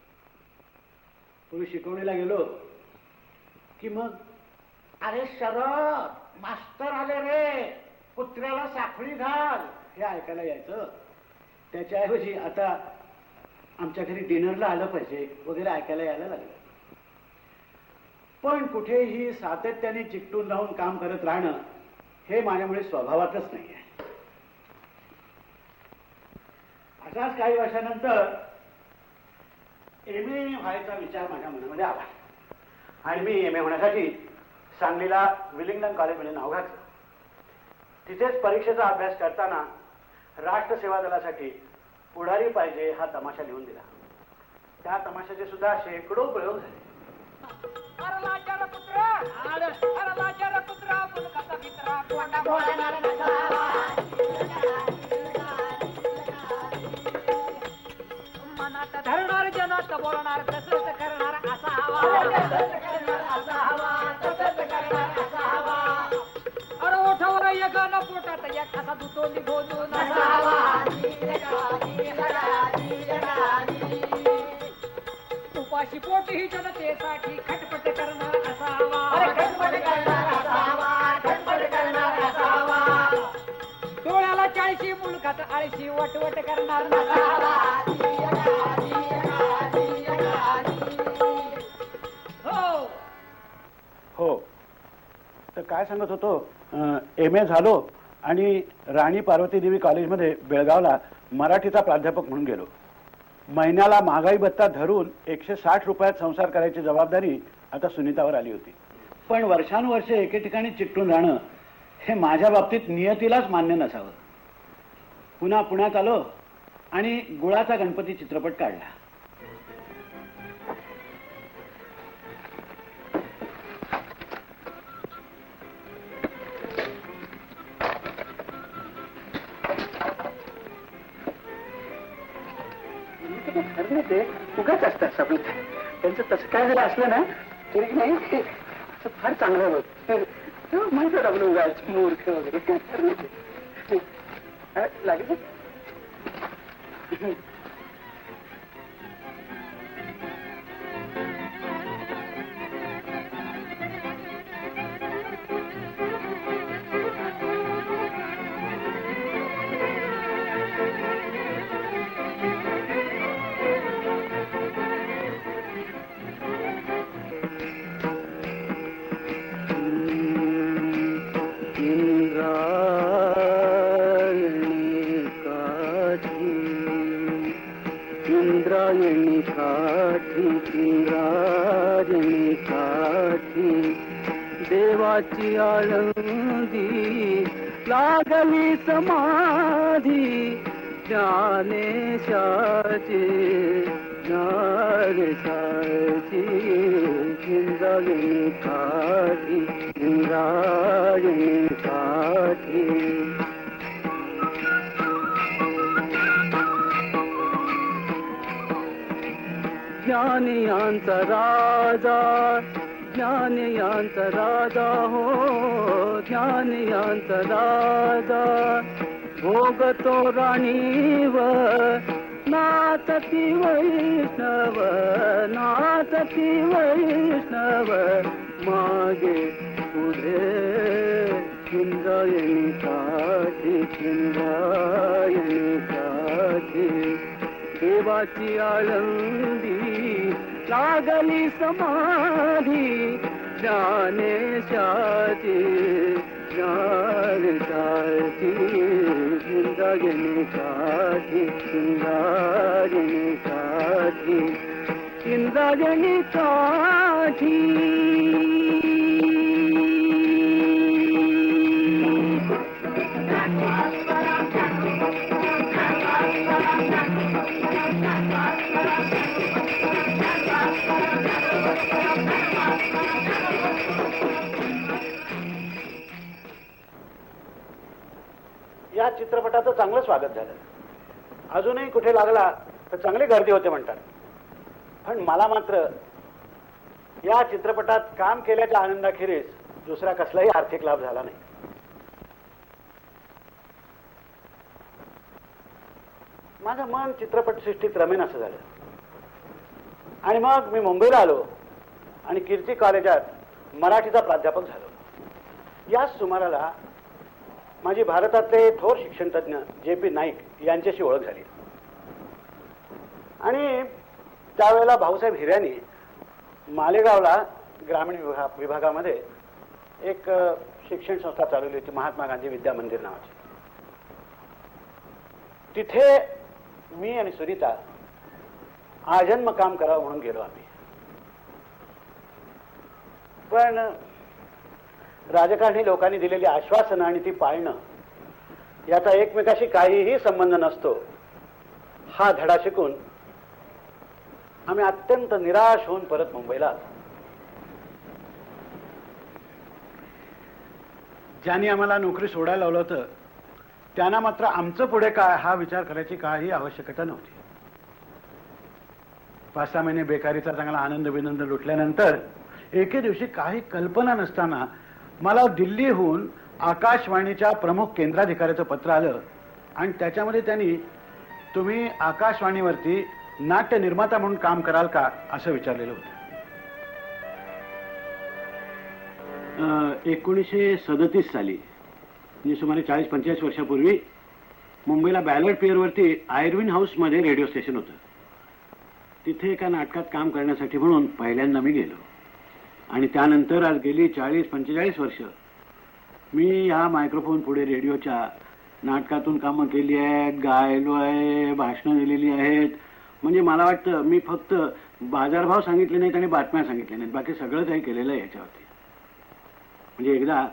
पूर्वी शिकवणीला गेलो की मग अरे शरद मास्तर आले रे, कुत्र्याला साखळी घाल, हे ऐकायला यायचं. त्याच्याऐवजी आता आमच्या घरी डिनरला आलं पाहिजे वगैरे ऐकायला यायला लागलं. पण कुठेही सातत्याने चिकटून राहून काम करत राहणं हे माझ्यामुळे स्वभावातच नाही आहे. अशाच काही वर्षानंतर एम ए व्हायचा विचार माझ्या मनामध्ये आला आणि मी एम ए होण्यासाठी सांगलीला विलिंग्डन कॉलेजमध्ये नाव घातलं. तिथेच परीक्षेचा अभ्यास करताना राष्ट्रसेवा दलासाठी पुढारी पाहिजे हा तमाशा लिहून दिला. त्या तमाशाचे सुद्धा शेकडो प्रयोग झाले. धरणार जनात बोलणार तसंच करणार असा हवा अरे ओठावर एक गाणं पोटात एक कसा दुतो निघून उपाशी पोट ही जनतेसाठी खटपट करणार असावा डोळ्याला 40 मुलखात 80 वटवट करणार हो, तर काय सांगत होतो, एम ए झालो आणि राणी पार्वती देवी कॉलेजमध्ये बेळगावला मराठीचा प्राध्यापक म्हणून गेलो. महिन्याला महागाई भत्ता धरून 160 रुपयात संसार करायची जबाबदारी आता सुनीतावर आली होती. पण वर्षानुवर्षे एके ठिकाणी चिकटून राहणं हे माझ्या बाबतीत नियतीलाच मान्य नसावं. पुन्हा पुण्यात आलो आणि गुळाचा गणपती चित्रपट काढला. ते उगाच असतात सगळं. त्यांचं तसं काय झालं असलं ना तरी नाही ते फार चांगलं होत. माहिती लागलं उगाच मूर्ख वगैरे लागेल. इंद्रायणी काठी देवाची आळंदी लागली समाधी ज्ञानेशाची ज्ञानेशाची इंद्रायणी काठी इंद्रायणी काठी. ज्ञानियांचा राजा हो ज्ञानियांचा राजा भोगतो राणीवर नाचती वैष्णव मागे पुढे इंद्रायणी काठी इंद्रायणी काठी देवाची आळंदी लागली समाधी ज्ञानेशाची ज्ञानेशाची इंद्रायणी काठी इंद्रायणी काठी इंद्रायणी काठी. या चित्रपटाचं चांगलं स्वागत झालं. अजूनही कुठे लागला तर चांगली गर्दी होते म्हणतात. पण मला मात्र या चित्रपटात काम केल्याच्या आनंदाखेरीज दुसरा कसलाही आर्थिक लाभ झाला नाही. माझं मन चित्रपटसृष्टीत रमेन असं झालं आणि मग मी मुंबईला आलो आणि कीर्ती कॉलेजात मराठीचा प्राध्यापक झालो. याच सुमाराला माझी भारतातले थोर शिक्षणतज्ञ जे पी नाईक यांच्याशी ओळख झाली. आणि त्यावेळेला भाऊसाहेब हिऱ्यानी मालेगावला ग्रामीण विभागामध्ये एक शिक्षण संस्था चालवली होती, महात्मा गांधी विद्या मंदिर नावाची. तिथे मी आणि सुनीता आजन्म काम करावं म्हणून गेलो आम्ही. पण राजकारणी लोकांनी दिलेली आश्वासनं आणि ती पाळणं याचा एकमेकाशी काहीही संबंध नसतो हा धडा शिकून आम्ही अत्यंत निराश होऊन परत मुंबईला आलो. ज्यांनी आम्हाला नोकरी सोडायला लावलं होतं त्यांना मात्र आमचं पुढे काय हा विचार करायची काही आवश्यकता नव्हती. 5-6 महिने बेकारीचा चांगला आनंद विनंद लुटल्यानंतर एके दिवशी काही कल्पना नसताना मला दिल्लीहून आकाशवाणीच्या प्रमुख केंद्राधिकाऱ्याचं पत्र आलं आणि त्याच्यामध्ये त्यांनी तुम्ही आकाशवाणीवरती नाट्य निर्माता म्हणून काम कराल का असं विचारलेलं होतं. 1937 साली म्हणजे सुमारे 40-45 वर्षापूर्वी मुंबईला बॅलर्ड पिअरवरती आयर्विन हाऊसमध्ये रेडिओ स्टेशन होतं. तिथे एका नाटकात काम करण्यासाठी म्हणून पहिल्यांदा मी गेलो आणि त्यानंतर आज गेली 40-45 वर्ष मी या मायक्रोफोन पुढे रेडिओच्या नाटकातून कामं केली आहेत, गायलो आहे, भाषणं दिलेली आहेत. म्हणजे मला वाटतं मी फक्त बाजारभाव सांगितले नाहीत आणि बातम्या सांगितल्या नाहीत, बाकी सगळं काही केलेलं आहे याच्यावरती. म्हणजे एकदा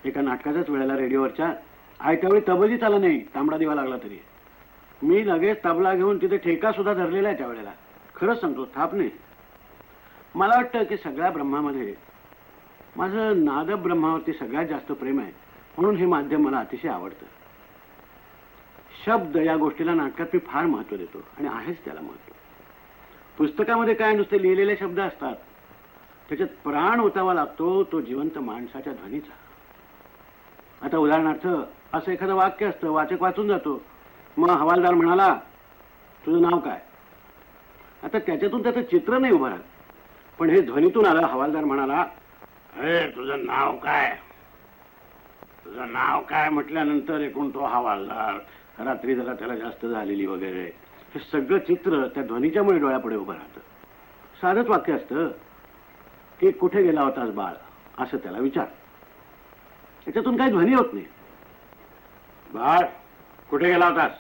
एका नाटकाच्याच वेळेला रेडिओवरच्या त्यावेळी तबलीच आला नाही, तांबडा दिवा लागला तरी मी लगेच तबला घेऊन तिथे ठेका सुद्धा धरलेला आहे त्यावेळेला. खरंच सांगतो, थाप नाही. मला वाटतं की सगळ्या ब्रह्मामध्ये माझं नाद ब्रह्मावरती सगळ्यात जास्त प्रेम आहे, म्हणून हे माध्यम मला अतिशय आवडतं. शब्द या गोष्टीला नाटकात मी फार महत्त्व देतो आणि आहेच त्याला महत्त्व. पुस्तकामध्ये काय नुसते लिहिलेले शब्द असतात, त्याच्यात प्राण ओतावा लागतो तो जिवंत माणसाच्या ध्वनीचा. आता उदाहरणार्थ असं एखादं वाक्य असतं, वाचक वाचून जातो, मग हवालदार म्हणाला तुझं नाव काय. आता त्याच्यातून त्याचं चित्र नाही उभं राहत, पण हे ध्वनीतून आलं. हवालदार म्हणाला अरे तुझं नाव काय, तुझं नाव काय म्हटल्यानंतर एकूण तो हवालदार, रात्री जरा त्याला जास्त झालेली वगैरे, हे सगळं चित्र त्या ध्वनीच्यामुळे डोळ्यापुढे उभं राहतं. साधंच वाक्य असतं की कुठे गेला होतास बाळ, असं त्याला विचार. त्याच्यातून काही ध्वनी होत नाही. बाळ कुठे गेला होतास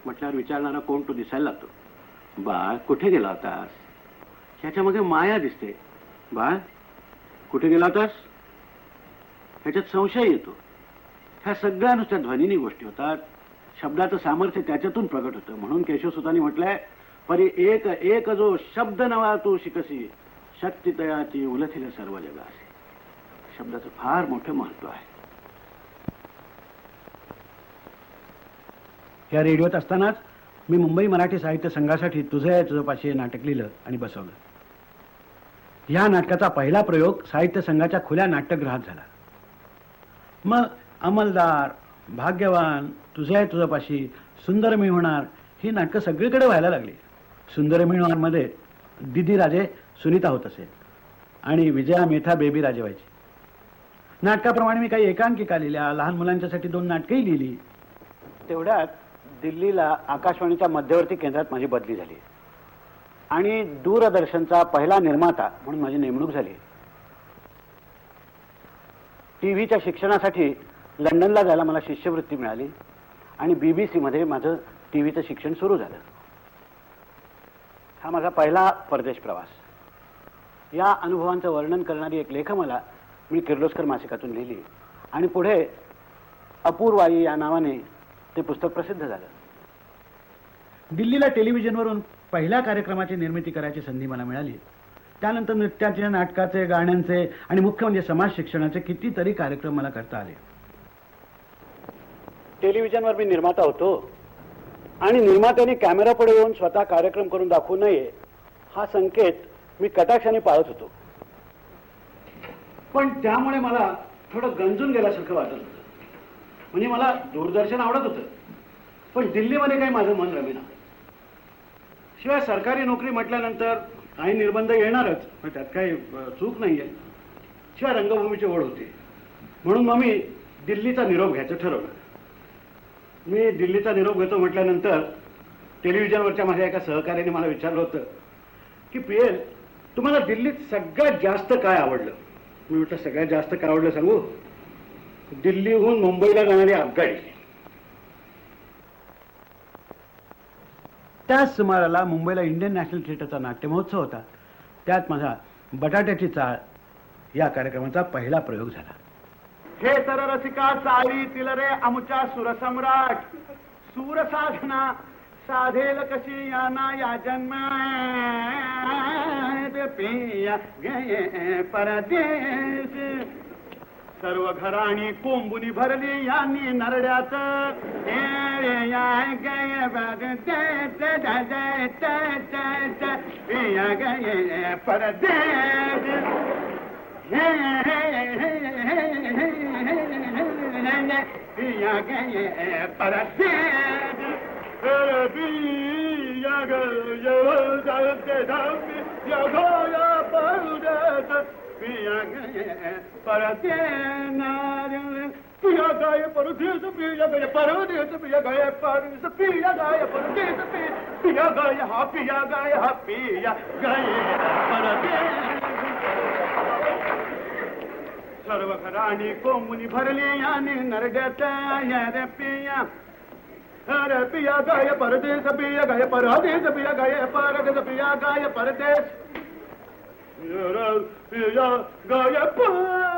म्हटल्यावर विचारणारा कोण तो दिसायला लागतो. बाळ कुठे गेला होतास ह्याच्यामध्ये माया दिसते. बाळ कुठे गेला होतास ह्याच्यात संशय येतो. ह्या सगळ्या नुसत्या ध्वनीनी गोष्टी होतात. शब्दाचं सामर्थ्य त्याच्यातून प्रगट होतं. म्हणून केशवसुतांनी म्हटलंय परी एक एक जो शब्द नवा तू शिकसी शक्ती तयाची उलथिल सर्व जगासी. शब्दाचं फार मोठं महत्व आहे. या रेडिओत असतानाच मी मुंबई मराठी साहित्य संघासाठी तुझपाशी हे नाटक लिहिलं आणि बसवलं. या नाटकाचा पहिला प्रयोग साहित्य संघाच्या खुल्या नाट्यगृहात झाला. मग अंमलदार, भाग्यवान, तुझपाशी, सुंदर मी होणार ही नाटकं सगळीकडे व्हायला लागली. सुंदर मी होणारमध्ये दिदी राजे सुनीता होत असेल आणि विजया मेथा बेबी राजे व्हायची. नाटकाप्रमाणे मी काही एकांकिका लिहिल्या, लहान मुलांच्यासाठी 2 नाटकंही लिहिली. तेवढ्यात दिल्लीला आकाशवाणीच्या मध्यवर्ती केंद्रात माझी बदली झाली आणि दूरदर्शनचा पहिला निर्माता म्हणून माझी नेमणूक झाली. टीव्हीच्या शिक्षणासाठी लंडनला जायला मला शिष्यवृत्ती मिळाली आणि BBC मध्ये माझं टीव्हीचं शिक्षण सुरू झालं. हा माझा पहिला परदेश प्रवास. या अनुभवांचं वर्णन करणारी एक लेखमाला मी किर्लोस्कर मासिकातून लिहिली आणि पुढे अपूर्वाई या नावाने ते पुस्तक प्रसिद्ध झालं. दिल्लीला टेलिव्हिजनवरून पहिल्या कार्यक्रमाची निर्मिती करायची संधी मला मिळाली. त्यानंतर नृत्याचे, नाटकाचे, गाण्यांचे आणि मुख्य म्हणजे समाज शिक्षणाचे कितीतरी कार्यक्रम मला करता आले. टेलिव्हिजनवर मी निर्माता होतो आणि निर्मात्याने कॅमेरापुढे येऊन स्वतः कार्यक्रम करून दाखवू नये हा संकेत मी कटाक्षाने पाळत होतो. पण त्यामुळे मला थोडं गंजून गेल्यासारखं वाटत होतं. म्हणजे मला दूरदर्शन आवडत होतं, पण दिल्लीमध्ये काही माझं मन रमेना. शिवाय सरकारी नोकरी म्हटल्यानंतर काही निर्बंध येणारच, पण त्यात काही चूक नाहीये. शिवाय रंगभूमीची ओढ होती, म्हणून मग मी दिल्लीचा निरोप घ्यायचं ठरवलं. मी दिल्लीचा निरोप घेतो म्हटल्यानंतर टेलिव्हिजनवरच्या माझ्या एका सहकार्याने मला विचारलं होतं की पीएल तुम्हाला दिल्लीत सगळ्यात जास्त काय आवडलं. मी म्हटलं सगळ्यात जास्त काय आवडलं सांगू. दिल्लीहून मुंबईला जाणारी आगगाडी. त्याच सुमाराला मुंबईला इंडियन नॅशनल थिएटरचा नाट्य महोत्सव होता. त्यात माझा बटाट्याची चाळ या कार्यक्रमाचा पहिला प्रयोग झाला. हे तर रसिका चाळीतील रे आमच्या सुरसम्राट सूरसाधना साधेल कशी याना या जन्मात पिया गे परदेश. सर्व घराणी कोंबुनी भरली यांनी नरड्यात पिया गे परदेश. पिया गे परदेश. पिया गए पिया गए परदेश. पिया गए परदेश. पिया गए परदेश. पिया गए परदेश. पिया गए हा पिया गए हा पिया गए परदेश. सर्व घराणी कोंबुनी भरली याने नरड्यात रे पिया. अरे पिया गए परदेश. पिया गए परदेश. पिया गए परदेश. पिया गए परदेश. पिया गए परदेश.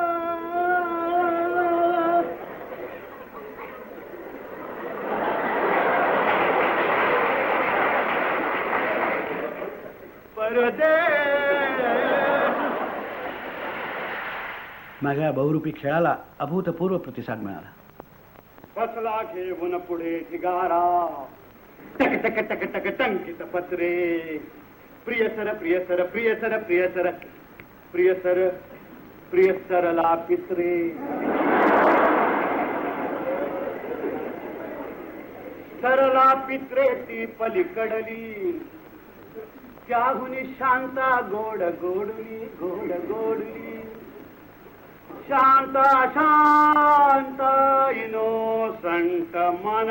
माझ्या बहुरूपी खेळाला अभूतपूर्व प्रतिसाद मिळाला. बसला घेऊन पुढे ढिगारा टक टक टक टक टंकित पत्रे. प्रियसर प्रियसर प्रियसर प्रियसर प्रियसर प्रियसरला पित्रे. सरला पित्रे ती पलीकडली त्याहुनी शांता गोड गोडली गोड गोडली. शांता शांत इनोसंट मन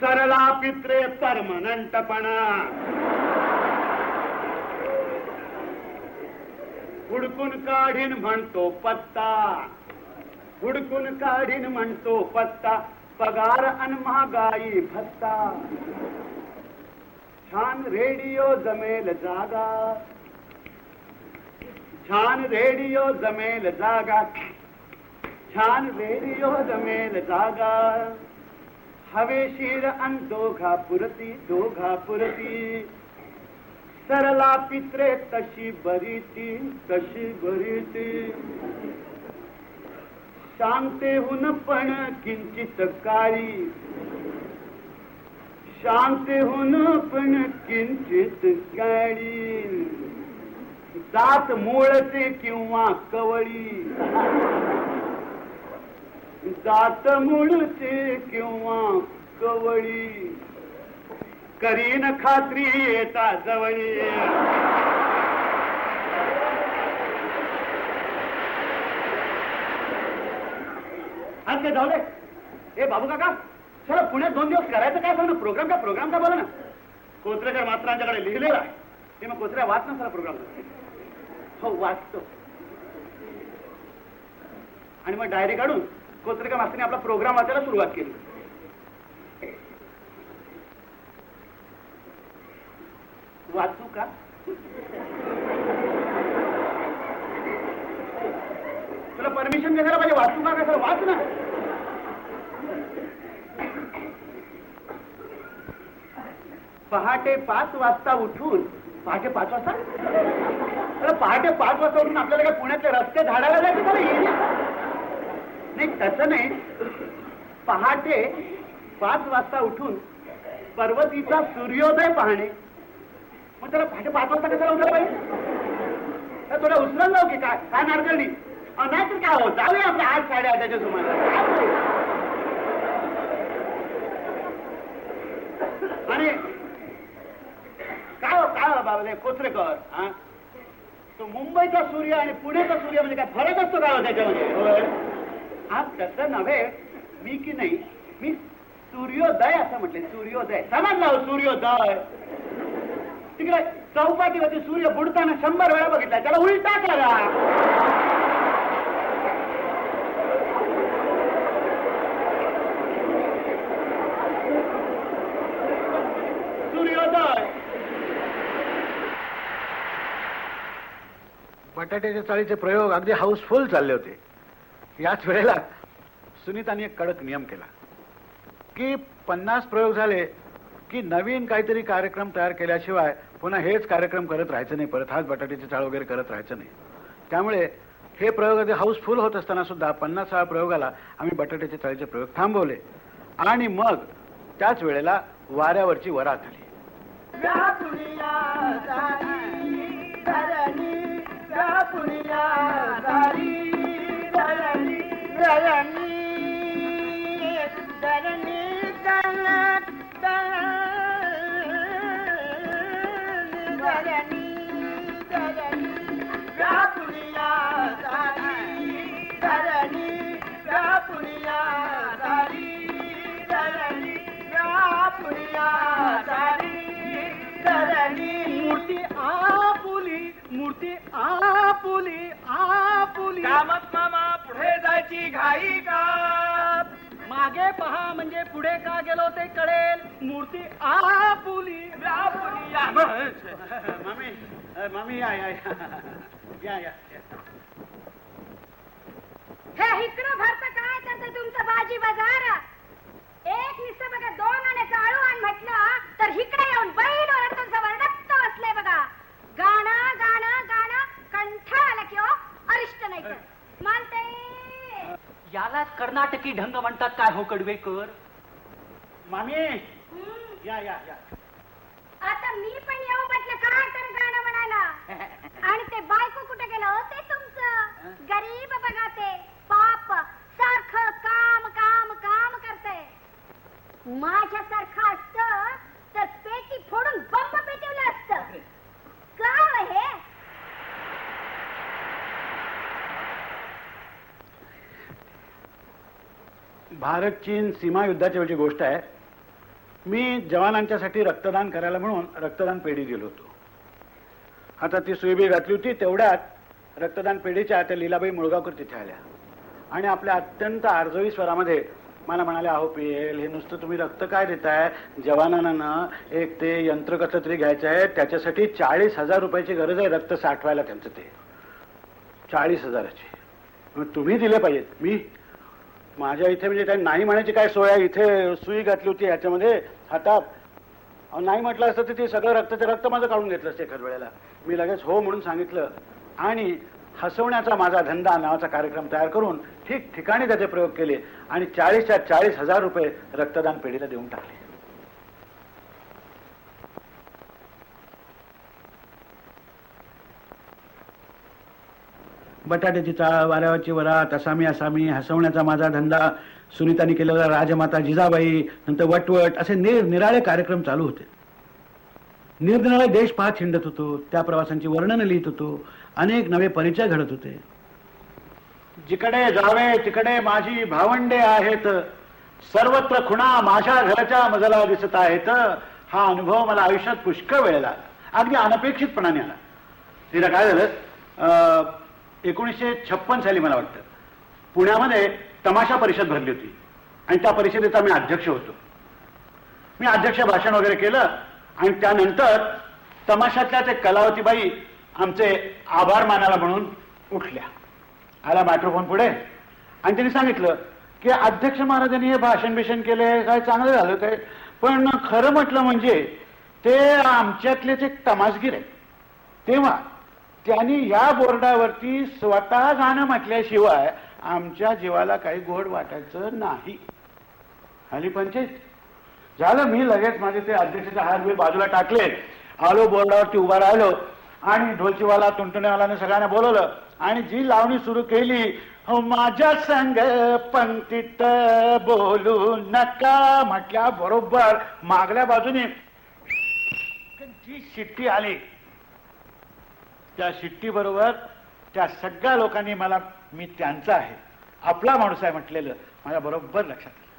सरला पित्रे परमनंटपणा. हुडकून काढीन म्हणतो पत्ता. हुडकून काढीन म्हणतो पत्ता. पगार अन महागाई भत्ता. छान रेडिओ जमेल जागा. छान रेडिओ जमेल जागा. छान रेडिओ जमेल जागा. हवेशीर अन दोघा पुरती दोघा पुरती. सरला पित्रे तशी बरीती तशी बरीती. शांतेहून पण किंचित काळी. शांतेहून पण किंचित काळी. दात मूळचे किंवा कवळी. दात मूळचे किंवा कवळी. करीन खात्री येता जवळी. आज काय जाऊ दे. ए बाबू काका चला पुण्यात 2 दिवस करायचं काय सांग ना. प्रोग्राम का बोला ना. कोत्रेकर मास्तरांच्याकडे लिहिलेलं आहे ते मग कोत्र्या वाच ना. चला प्रोग्राम हो वाचतो. आणि मग डायरी काढून कोत्रेकर मास्तरांनी आपला प्रोग्राम वाचायला सुरुवात केली. वाचू का. तुला परमिशन घ्यायला पाहिजे. वाचू का कसं वाच ना. पहाटे 5 वाजता उठून. पहाटे 5 वाजता पहाटे 5 वाजता उठून आपल्याला काय पुण्यातले रस्ते झाडायला जायचे त्याला येईल नाही. तसं नाही. पहाटे 5 वाजता उठून पर्वतीचा सूर्योदय पाहणे. मग त्याला पहाटे 5 वाजता कशाला उठलं पाहिजे. तर थोडं उचलून जाऊ की काय काय नारदळणी. नाही तर काय हो जाऊया आपल्या 8 साडेआठाच्या सुमारास. आणि काय बाबा कोचरेकर हा तो मुंबईचा सूर्य आणि पुण्याचा सूर्य म्हणजे काय फरक असतो काय त्याच्यामध्ये. हा तसं नव्हे. मी की नाही मी सूर्योदय असं म्हटले, सूर्योदय समजला हो, सूर्योदय. तिकडे चौपाटीवरती सूर्य बुडताना 100 वेळा बघितला, त्याला उलटा करा. सूर्योदय. बटाट्याच्या चाळीचे प्रयोग अगदी हाऊसफुल चालले होते. याच वेळेला सुनीताने एक कडक नियम केला की 50 प्रयोग झाले की नवीन काहीतरी कार्यक्रम तयार केल्याशिवाय पुन्हा हेच कार्यक्रम करत राहायचं नाही, परत हाच बटाट्याची चाळ वगैरे करत राहायचं नाही. त्यामुळे हे प्रयोग अगदी हाऊसफुल होत असताना सुद्धा 50व्या प्रयोगाला आम्ही बटाट्याच्या चाळीचे प्रयोग थांबवले आणि मग त्याच वेळेला वाऱ्यावरची वरात आली. मूर्ती आपुली आपुली. कामत मामा पुढे जायची घाई का? मागे पहा म्हणजे पुढे का गेलो ते कळेल. मूर्ती आपुली आपुली. मामी मामी या या या या. हे इकडं भरतं काय तर तुमचं भाजी बाजार. एक निस्तं बघा 2 आण्याचं आळूवाण म्हटलं तर इकडे येऊन बैल ओरडतं वरडत असले बघा. गाणं गाणं गाणं कंठाळ आला की हो अरिष्ट नाही तर मानते. याला कर्नाटकी ढंग म्हणतात काय हो कडवेकर? मामी या या या. आता मी पण येऊ म्हटलं काय तर गाणं म्हणायला. आणि ते बायको कुठे गेलं हो ते तुमचं? गरीब बघा ते पाप सारखं काम काम काम करते. माझ्यासारखं असतं तर पेटी फोडून बंब पेटवलं असतं. काय हे? भारत चीन सीमा युद्धाची वेळची गोष्ट आहे. मी जवानांच्यासाठी रक्तदान करायला म्हणून रक्तदान पेढी दिलो होतो. आता ती सुईबी घातली होती तेवढ्यात रक्तदान पेढीच्या त्या लीलाबाई मुळगावकर तिथे आल्या आणि आपल्या अत्यंत आर्जवी स्वरामध्ये मला म्हणाले, अहो पीएल हे नुसतं तुम्ही रक्त काय देताय? जवानांना एक ते यंत्र कसं तरी घ्यायचं आहे, त्याच्यासाठी 40,000 रुपयाची गरज आहे रक्त साठवायला. त्यांचं ते 40,000ची तुम्ही दिले पाहिजेत. मी माझ्या इथे म्हणजे काय नाही म्हणायची काय सोय आहे? इथे सुई घातली होती ह्याच्यामध्ये हातात. नाही म्हटलं असतं तर ते सगळं रक्त माझं काढून घेतलं असतं एखाद वेळेला. मी लगेच हो म्हणून सांगितलं आणि हसवण्याचा माझा धंदा नावाचा कार्यक्रम तयार करून ठिकठिकाणी त्याचे प्रयोग केले आणि 40च्या 40,000 रुपये रक्तदान पेढीला देऊन टाकले. बटाट्याची चाळ, वाऱ्यावरची वरात, असामी असामी, हसवण्याचा माझा धंदा, सुनीताने केलेला राजमाता जिजाबाई, नंतर वटवट असे निरनिराळे कार्यक्रम चालू होते. निरनिराळे देश पाहत हिंडत होतो. त्या प्रवासांची वर्णनं लिहित होतो. अनेक नवे परिचय घडत होते. जिकडे जावे तिकडे माझी भावंडे आहेत, सर्वत्र खुणा माझ्या घराच्या मजला दिसत आहेत. हा अनुभव मला आयुष्यात पुष्कळ वेळेला अगदी अनपेक्षितपणाने आला. तिला काय झालं, 1956 साली मला वाटतं पुण्यामध्ये तमाशा परिषद भरली होती आणि त्या परिषदेचा मी अध्यक्ष होतो. मी अध्यक्ष भाषण वगैरे केलं आणि त्यानंतर तमाशातल्या ते कलावतीबाई आमचे आभार मानायला म्हणून उठल्या. आला मायक्रोफोन पुढे आणि त्यांनी सांगितलं की अध्यक्ष महाराजांनी हे भाषण बिषण केले, काय चांगलं झालं काय, पण खरं म्हटलं म्हणजे ते आमच्यातलेच एक तमासगीर आहे. तेव्हा त्यांनी या बोर्डावरती स्वतः गाणं म्हटल्याशिवाय आमच्या जीवाला काही गोड वाटायचं नाही. आली पंचायत झालं. मी लगेच माझे ते अध्यक्षाचे हात मी बाजूला टाकले, आलो बोर्डावरती उभा राहिलो आणि ढोलचीवाला तुंटणेवालाने सगळ्यांना बोलवलं आणि जी लावणी सुरू केली, हो माझ्या संग पंक्तीत बोलू नका म्हटल्या बरोबर मागल्या बाजूने जी शिट्टी आली, त्या शिट्टी बरोबर त्या सगळ्या लोकांनी मला मी त्यांचा आहे, आपला माणूस आहे म्हटलेलं माझ्या बरोबर लक्षात आलं.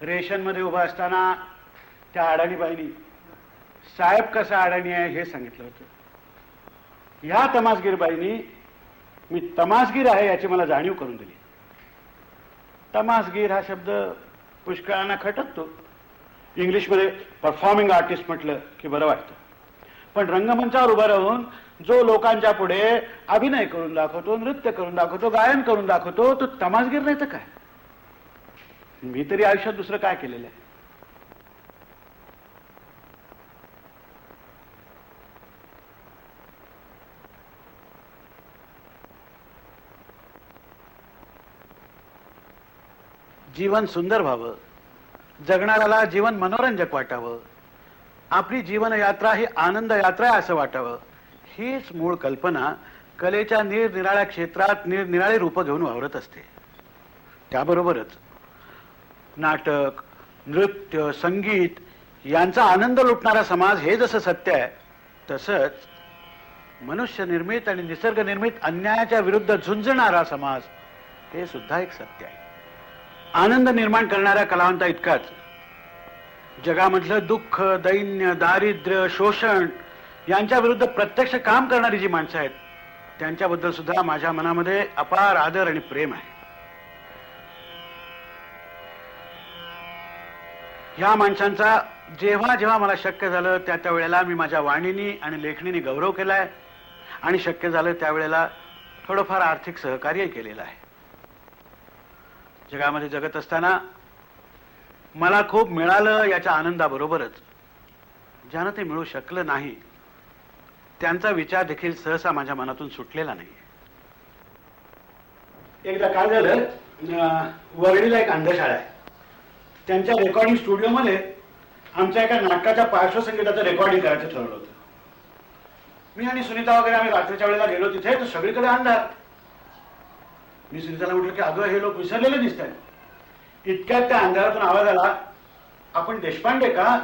रेशनमध्ये उभा असताना त्या अडाणीबाईंनी साहेब कसा अडाणी आहे हे सांगितलं होतं. ह्या तमासगीरबाईंनी मी तमासगीर आहे याची मला जाणीव करून दिली. तमासगीर हा शब्द पुष्कळांना खटकतो. इंग्लिशमध्ये परफॉर्मिंग आर्टिस्ट म्हटलं की बरं वाटतं. पण रंगमंचावर उभं राहून जो लोकांच्या पुढे अभिनय करून दाखवतो, नृत्य करून दाखवतो, गायन करून दाखवतो, तो तमासगीर नाही तर काय. मी तरी आयुष्यात दुसरं काय केलेलं आहे. जीवन सुंदर व्हावं, जगणाऱ्याला जीवन मनोरंजक वाटावं, आपली जीवन यात्रा ही आनंद यात्रा आहे असं वाटावं, हीच मूळ कल्पना कलेच्या निरनिराळ्या क्षेत्रात निरनिराळी रूपं घेऊन वावरत असते. त्याबरोबरच नाटक, नृत्य, संगीत यांचा आनंद लुटणारा समाज हे जसं सत्य आहे, तसंच मनुष्य निर्मित आणि निसर्ग निर्मित अन्यायाच्या विरुद्ध झुंजणारा समाज हे सुद्धा एक सत्य आहे. आनंद निर्माण करणाऱ्या कलावंता इतकाच जगामधलं दुःख, दैन्य, दारिद्र्य, शोषण यांच्या विरुद्ध प्रत्यक्ष काम करणारी जी माणसं आहेत त्यांच्याबद्दल सुद्धा माझ्या मनामध्ये अपार आदर आणि प्रेम आहे. ह्या माणसांचा जेव्हा जेव्हा मला शक्य झालं त्या वेळेला मी माझ्या वाणीनी आणि लेखणीने गौरव केलाय आणि शक्य झालं त्यावेळेला थोडंफार आर्थिक सहकार्य केलेलं आहे. जगामध्ये जगत असताना मला खूप मिळालं याच्या आनंदाबरोबरच ज्यांना ते मिळू शकलं नाही त्यांचा विचार देखील सहसा माझ्या मनातून सुटलेला नाही. एकदा काय झालं, वरळीला एक अंधशाळा आहे, त्यांच्या रेकॉर्डिंग स्टुडिओमध्ये आमच्या एका नाटकाच्या पार्श्वसंगीताचं रेकॉर्डिंग करायचं ठरवलं होतं. मी आणि सुनीता वगैरे आम्ही रात्रीच्या वेळेला गेलो तिथे, तर सगळीकडे अंधार. मी सुनीताला म्हटलं की अगं हे लोक विसरलेले दिसत आहेत. इतक्यात त्या अंधारातून आवाज आला, आपण देशपांडे का?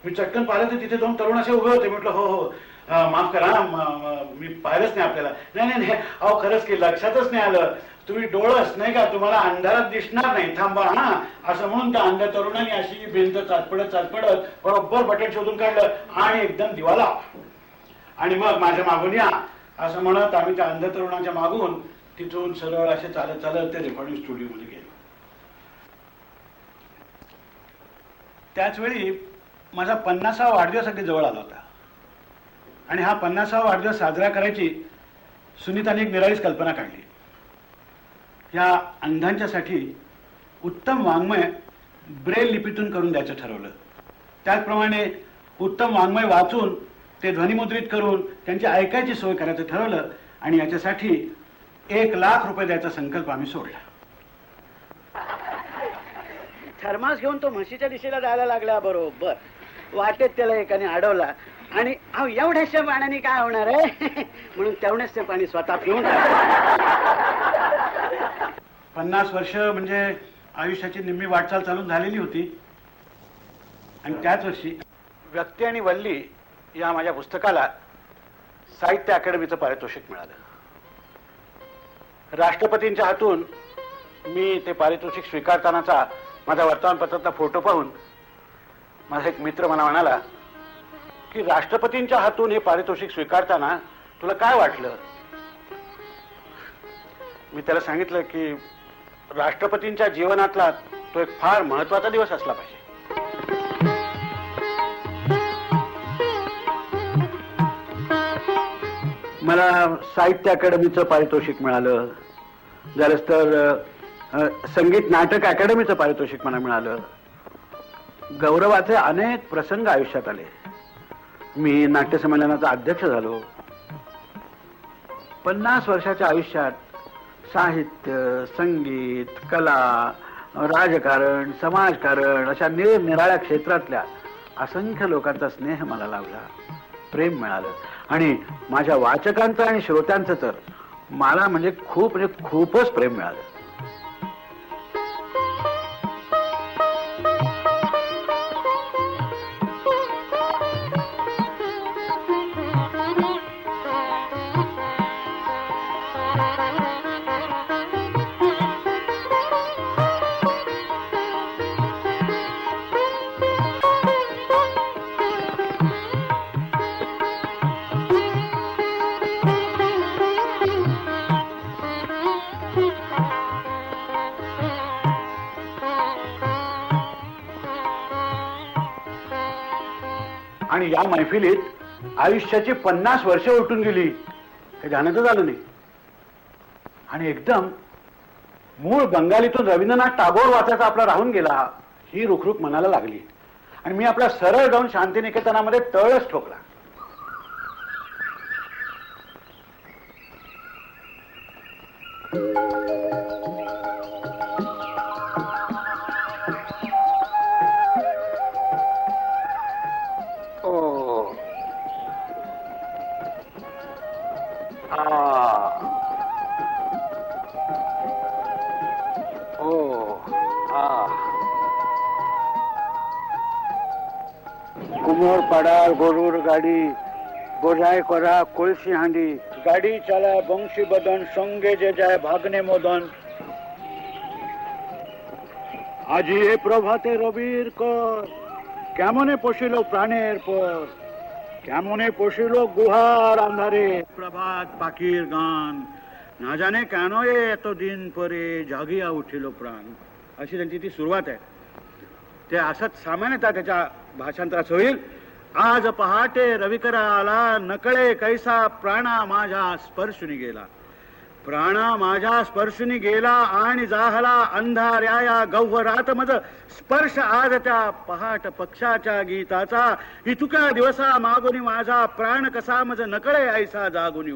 मी चटकन पाहिलं तर तिथे दोन तरुण असे उभे होते. म्हटलं हो हो माफ करा, मी पाहिलंच नाही आपल्याला. नाही नाही नाही अहो खरंच की लक्षातच नाही आलं, तुम्ही डोळस नाही का, तुम्हाला अंधारात दिसणार नाही, थांबा हा, असं म्हणून त्या अंध तरुणाने अशी भिंत चाचपडत बरोबर बटन शोधून काढलं आणि एकदम दिवाला. आणि मग माझ्या मागून या असं म्हणत आम्ही त्या अंध तरुणाच्या मागून तिथून सरळ असे चालत चालत ते रेकॉर्डिंग स्टुडिओमध्ये गेलो. त्याचवेळी माझा 50वा वाढदिवस अगदी जवळ आला होता आणि हा 50वा वाढदिवस साजरा करायची सुनीताने एक निराळीच कल्पना काढली. या अंधांच्यासाठी उत्तम वाङ्मय ब्रेल लिपीतून करून द्यायचं ठरवलं. त्याचप्रमाणे उत्तम वाङ्मय वाचून ते ध्वनिमुद्रित करून त्यांची ऐकायची सोय करायचं ठरवलं आणि याच्यासाठी 1,00,000 रुपये द्यायचा संकल्प आम्ही सोडला. थर्मास घेऊन तो म्हशीच्या दिशेला जायला लागला. बरोबर वाटेत त्याला एकाने अडवला आणि अहो एवढ्याशा पाण्याने काय होणार आहे म्हणून तेवढेच ते पाणी स्वतः पिऊन 50 वर्ष म्हणजे आयुष्याची निम्मी वाटचाल चालून झालेली होती. आणि त्याच वर्षी व्यक्ती आणि वल्ली या माझ्या पुस्तकाला साहित्य अकादमीचं पारितोषिक मिळालं. राष्ट्रपतींच्या हातून मी ते पारितोषिक स्वीकारतानाचा माझ्या वर्तमानपत्रातला फोटो पाहून माझा एक मित्र मला म्हणाला की राष्ट्रपतींच्या हातून हे पारितोषिक स्वीकारताना तुला काय वाटलं? मी त्याला सांगितलं की राष्ट्रपतींच्या जीवनातला तो एक फार महत्वाचा दिवस असला पाहिजे. मला साहित्य अकादमीचं पारितोषिक मिळालं, झालंच तर संगीत नाटक अकादमीचं पारितोषिक मला मिळालं. गौरवाचे अनेक प्रसंग आयुष्यात आले. मी नाट्य संमेलनाचा अध्यक्ष झालो. 50 वर्षाच्या आयुष्यात साहित्य, संगीत, कला, राजकारण, समाजकारण अशा निरनिराळ्या क्षेत्रातल्या असंख्य लोकांचा स्नेह मला लाभला, प्रेम मिळालं आणि माझ्या वाचकांचं आणि श्रोत्यांचं तर मला म्हणजे खूपच प्रेम मिळालं. आणि या मैफिलीत आयुष्याची 50 वर्ष उलटून गेली हे ध्यानातच आलं नाही. आणि एकदम मूळ बंगालीतून रवींद्रनाथ टागोर वाचायचा आपला राहून गेला ही रुखरुख मनाला लागली आणि मी आपला सरळ जाऊन शांतिनिकेतनामध्ये तळच ठोकला. কুমোর পাড়ার গরুর গাড়ি বোঝাই করা কলসি হাঁড়ি গাড়ি চালায় বংশী বদন সঙ্গে যে যায় ভাগ্নে মদন আজি এ প্রভাতে রবির কর কেমনে পশিল প্রাণের পর কেমনে পশিল গুহার আন্ধারে প্রভাত পাখির গান না জানে কেন এতদিন পরে জাগিया उठिल प्राण अशी त्यांची ती सुरुवात आहे. ते असंच सामान्यतः त्याच्या भाषांतरात होईल. आज पहाटे रविकरा आला नकळे कैसा प्राणा माझ्या स्पर्शुनी गेला प्राणा माझ्या स्पर्शुनी गेला आणि जाहला अंधाऱ्या या गह्वरात मज स्पर्श आज त्या पहाट पक्षाच्या गीताचा इतुक्या दिवसा मागुनी माझा प्राण कसा मज नकळे ऐसा जागुनी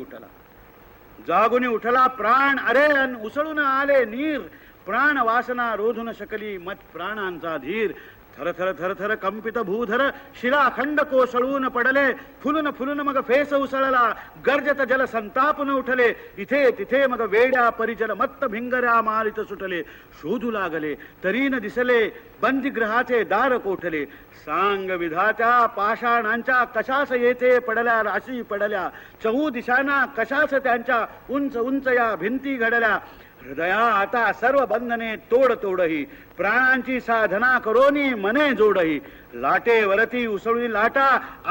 उठला प्राण अरे अन उसळून आले नीर प्राण वासना रोधून शकली मत प्राणांचा धीर थर थर थर थर कंपित भूधर शिलाखंड कोसळून पडले फुलून मग फेस उसळला गर्जत जल संतापून उठले इथे तिथे मग वेड्या परिजल मत्त भिंगऱ्या मारित सुटले शोधू लागले तरी न दिसले बंदीगृहाचे दार कोठले सांग विधात्या पाषाणांच्या कशास येथे पडल्या राशी पडल्या चहू दिशांना कशास त्यांच्या उंच उंच या भिंती घडल्या हृदया आता सर्व बंधने तोडही प्राणांची साधना करोनी मने जोडही लाटेवरती उसळून लाटा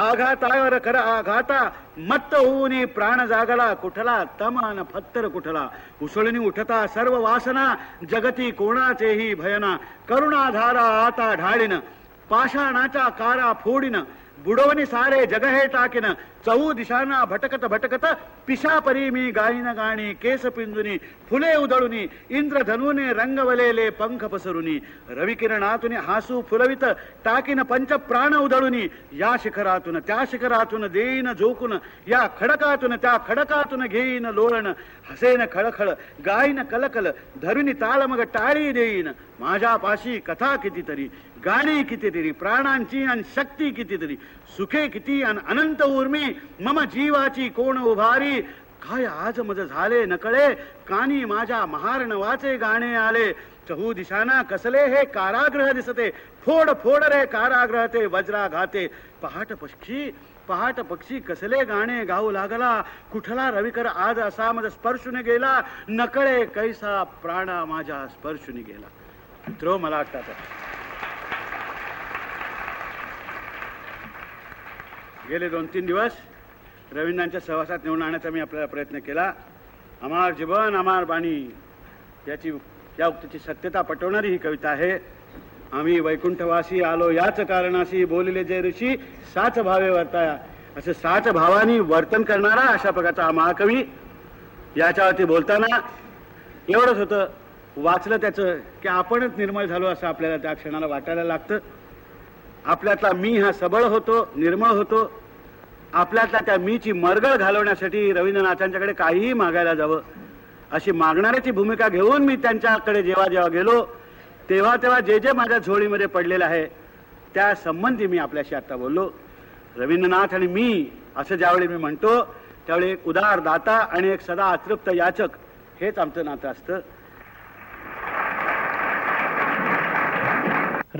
आघातावर कर आघाता मत्त होऊन प्राण जागला कुठला तमान फत्तर कुठला उसळून उठता सर्व वासना जगती कोणाचेही भयना करुणाधारा आता ढाळीन पाषाणाच्या कारा फोडीन बुडवणी सारे जग हे टाकीन चहू दिशांना भटकत भटकत पिशापरी मी गाईन गाणी केस पिंजुनी फुले उधळुनी इंद्रधनुने रंगवलेले पंख पसरुनी रविकिरणातून हासू फुलवित टाकीन पंच प्राण उधळुनी या शिखरातून त्या शिखरातून देईन झोकून या खडकातून त्या खडकातून घेईन लोळण हसेन खळखळ गाईन कलकल धरुनी ताळ मग टाळी देईन माझ्या पाशी कथा कितीतरी गाणी कितीतरी प्राणांची आणि शक्ती कितीतरी सुखे किती आणि अनंत उर्मी मम जीवाची कोण उभारी काय आज मज झाले नकळे कानी माझ्या महार्णवाचे गाणे आले चहू दिशांना कसले हे कारागृह दिसते फोड फोड रे कारागृह ते वज्रा घाते पहाट पक्षी कसले गाणे गाऊ लागला कुठला रविकर आज असा मज स्पर्शूने गेला नकळे कैसा प्राणा माझ्या स्पर्शूने गेला. मित्रो मला वाटतं गेले 2-3 दिवस रवींद्रांच्या सहवासात नेऊन आणण्याचा मी आपल्याला प्रयत्न केला. अमार जीवन अमार बाणी या उक्तीची सत्यता पटवणारी ही कविता आहे. आम्ही वैकुंठवासी आलो याच कारणाशी बोलले जे ऋषी साच भावे वर्ताया असं साच भावानी वर्तन करणारा अशा प्रकारचा हा महाकवी. याच्यावरती बोलताना एवढंच होतं वाचलं त्याचं की आपणच निर्मळ झालो असं आपल्याला त्या क्षणाला वाटायला लागतं. आपल्यातला मी हा सबळ होतो निर्मळ होतो. आपल्यातला त्या मीची मरगळ घालवण्यासाठी रवींद्रनाथांच्याकडे काहीही मागायला जावं अशी मागणाऱ्याची भूमिका घेऊन मी त्यांच्याकडे जेव्हा गेलो तेव्हा जे माझ्या झोळीमध्ये पडलेलं आहे त्या संबंधी मी आपल्याशी आता बोललो. रवींद्रनाथ आणि मी असं ज्यावेळी मी म्हणतो त्यावेळी एक उदार दाता आणि एक सदा अतृप्त याचक हेच आमचं नातं असतं.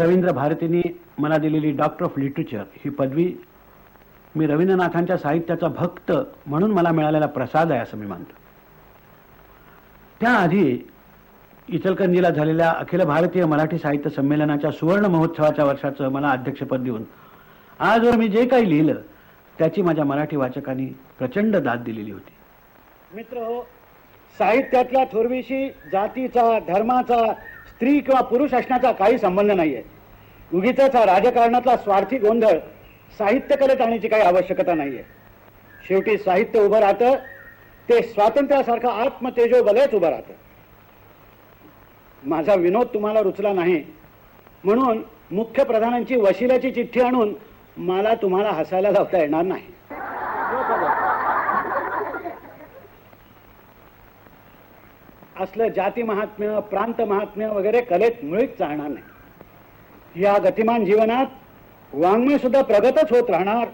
रवींद्र भारतींनी मला दिलेली डॉक्टर ऑफ लिटरेचर ही पदवी मी रवींद्रनाथांच्या साहित्याचा भक्त म्हणून मला मिळालेला प्रसाद आहे असं मी मानतो. त्याआधी इचलकरंजीला झालेल्या अखिल भारतीय मराठी साहित्य संमेलनाच्या सुवर्ण महोत्सवाच्या वर्षाचं मला अध्यक्षपद देऊन आजवर मी जे काही लिहिलं त्याची माझ्या मराठी वाचकांनी प्रचंड दाद दिलेली होती. मित्र हो, साहित्यातल्या थोरवीशी जातीचा धर्माचा स्त्री किंवा पुरुष असण्याचा काही संबंध नाहीये. उगीचच हा राजकारणातला स्वार्थी गोंधळ साहित्य कलेत आणण्याची काही आवश्यकता नाहीये. शेवटी साहित्य उभं राहतं ते स्वातंत्र्यासारखं आत्मतेजो बलच उभं राहतं. माझा विनोद तुम्हाला रुचला नाही म्हणून मुख्य प्रधानांची वशिल्याची चिठ्ठी आणून मला तुम्हाला हसायला लावता येणार नाही. असलं जाती महात्म्य, प्रांत महात्म्य वगैरे कलेत मुळीच चालणार नाही. या गतिमान जीवनात वाङ्मय सुद्धा प्रगतच होत राहणार.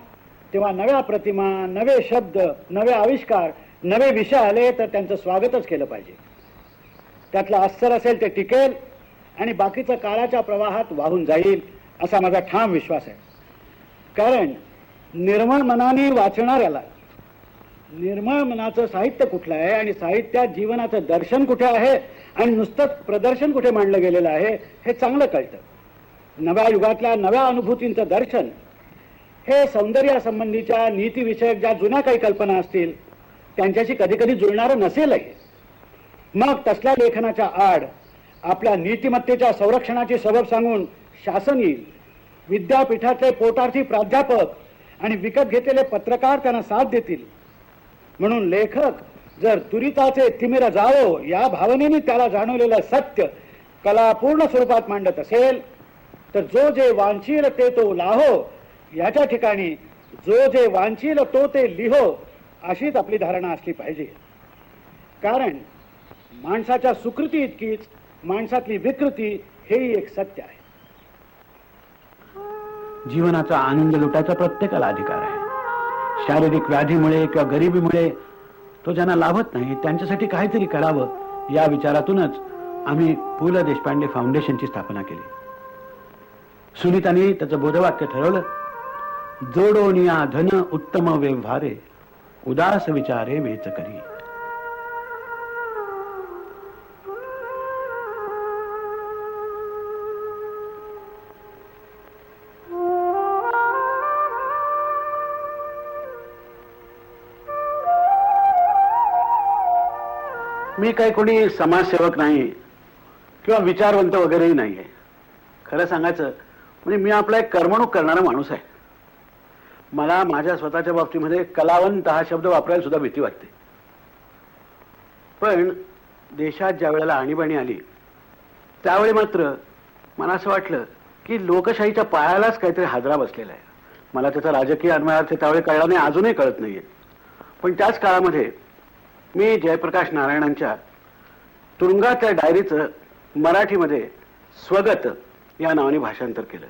तेव्हा नव्या प्रतिमा, नवे शब्द, नवे आविष्कार, नवे विषय आले तर त्यांचं स्वागतच केलं पाहिजे. त्यातलं अस्सल असेल ते टिकेल आणि बाकीचं काळाच्या प्रवाहात वाहून जाईल असा माझा ठाम विश्वास आहे. कारण निर्मळ मनाने वाचणाऱ्याला निर्मळ मनाचं साहित्य कुठलं आहे आणि साहित्यात जीवनाचं दर्शन कुठे आहे आणि नुसतंच प्रदर्शन कुठे मांडलं गेलेलं आहे हे चांगलं कळतं. नव्या युगातल्या नव्या अनुभूतींचं दर्शन हे सौंदर्यासंबंधीच्या नीतीविषयक ज्या जुन्या काही कल्पना असतील त्यांच्याशी कधी कधी जुळणारं नसेलही. मग तसल्या लेखनाच्या आड आपल्या नीतिमत्तेच्या संरक्षणाची सबब सांगून शासन येईल. विद्यापीठातले पोटार्थी प्राध्यापक आणि विकत घेतलेले पत्रकार त्यांना साथ देतील. म्हणून लेखक जर दुरिताचे तिमिर जावो या भावनेने त्याला जाणवलेलं सत्य कला पूर्ण स्वरूपात मांडत असेल तर जो जे वांछील ते तो लाहो याच्या ठिकाणी जो जे वांछील तो ते लिहो अशीच आपली धारणा असली पाहिजे. कारण माणसाच्या सुकृती इतकीच माणसातली विकृती हेही एक सत्य आहे. जीवनाचा आनंद लुटायचा प्रत्येकाला अधिकार आहे. शारीरिक व्याधीमुळे किंवा गरिबीमुळे तो ज्यांना लाभत नाही त्यांच्यासाठी काहीतरी करावं या विचारातूनच आम्ही पु ल देशपांडे फाउंडेशनची स्थापना केली. सुनीतांनी त्याचं बोधवाक्य ठरवलं, जोडोनिया धन उत्तम व्यवहारे उदास विचारे वेच करी. मी काही कोणी समाजसेवक नाही किंवा विचारवंत वगैरेही नाहीये. खरं सांगायचं म्हणजे मी आपला एक कर्मणूक करणारा माणूस आहे. मला माझ्या स्वतःच्या बाबतीमध्ये कलावंत हा शब्द वापरायला सुद्धा भीती वाटते. पण देशात ज्या वेळेला आणीबाणी आली त्यावेळी मात्र मला असं वाटलं की लोकशाहीच्या पायालाच काहीतरी हादरा बसलेला आहे. मला त्याचा राजकीय अन्वयार्थ त्यावेळी कळला नाही, अजूनही कळत नाहीये. पण त्याच काळामध्ये मी जयप्रकाश नारायणांच्या तुरुंगातल्या डायरीचं मराठीमध्ये स्वगत या नावाने भाषांतर केलं.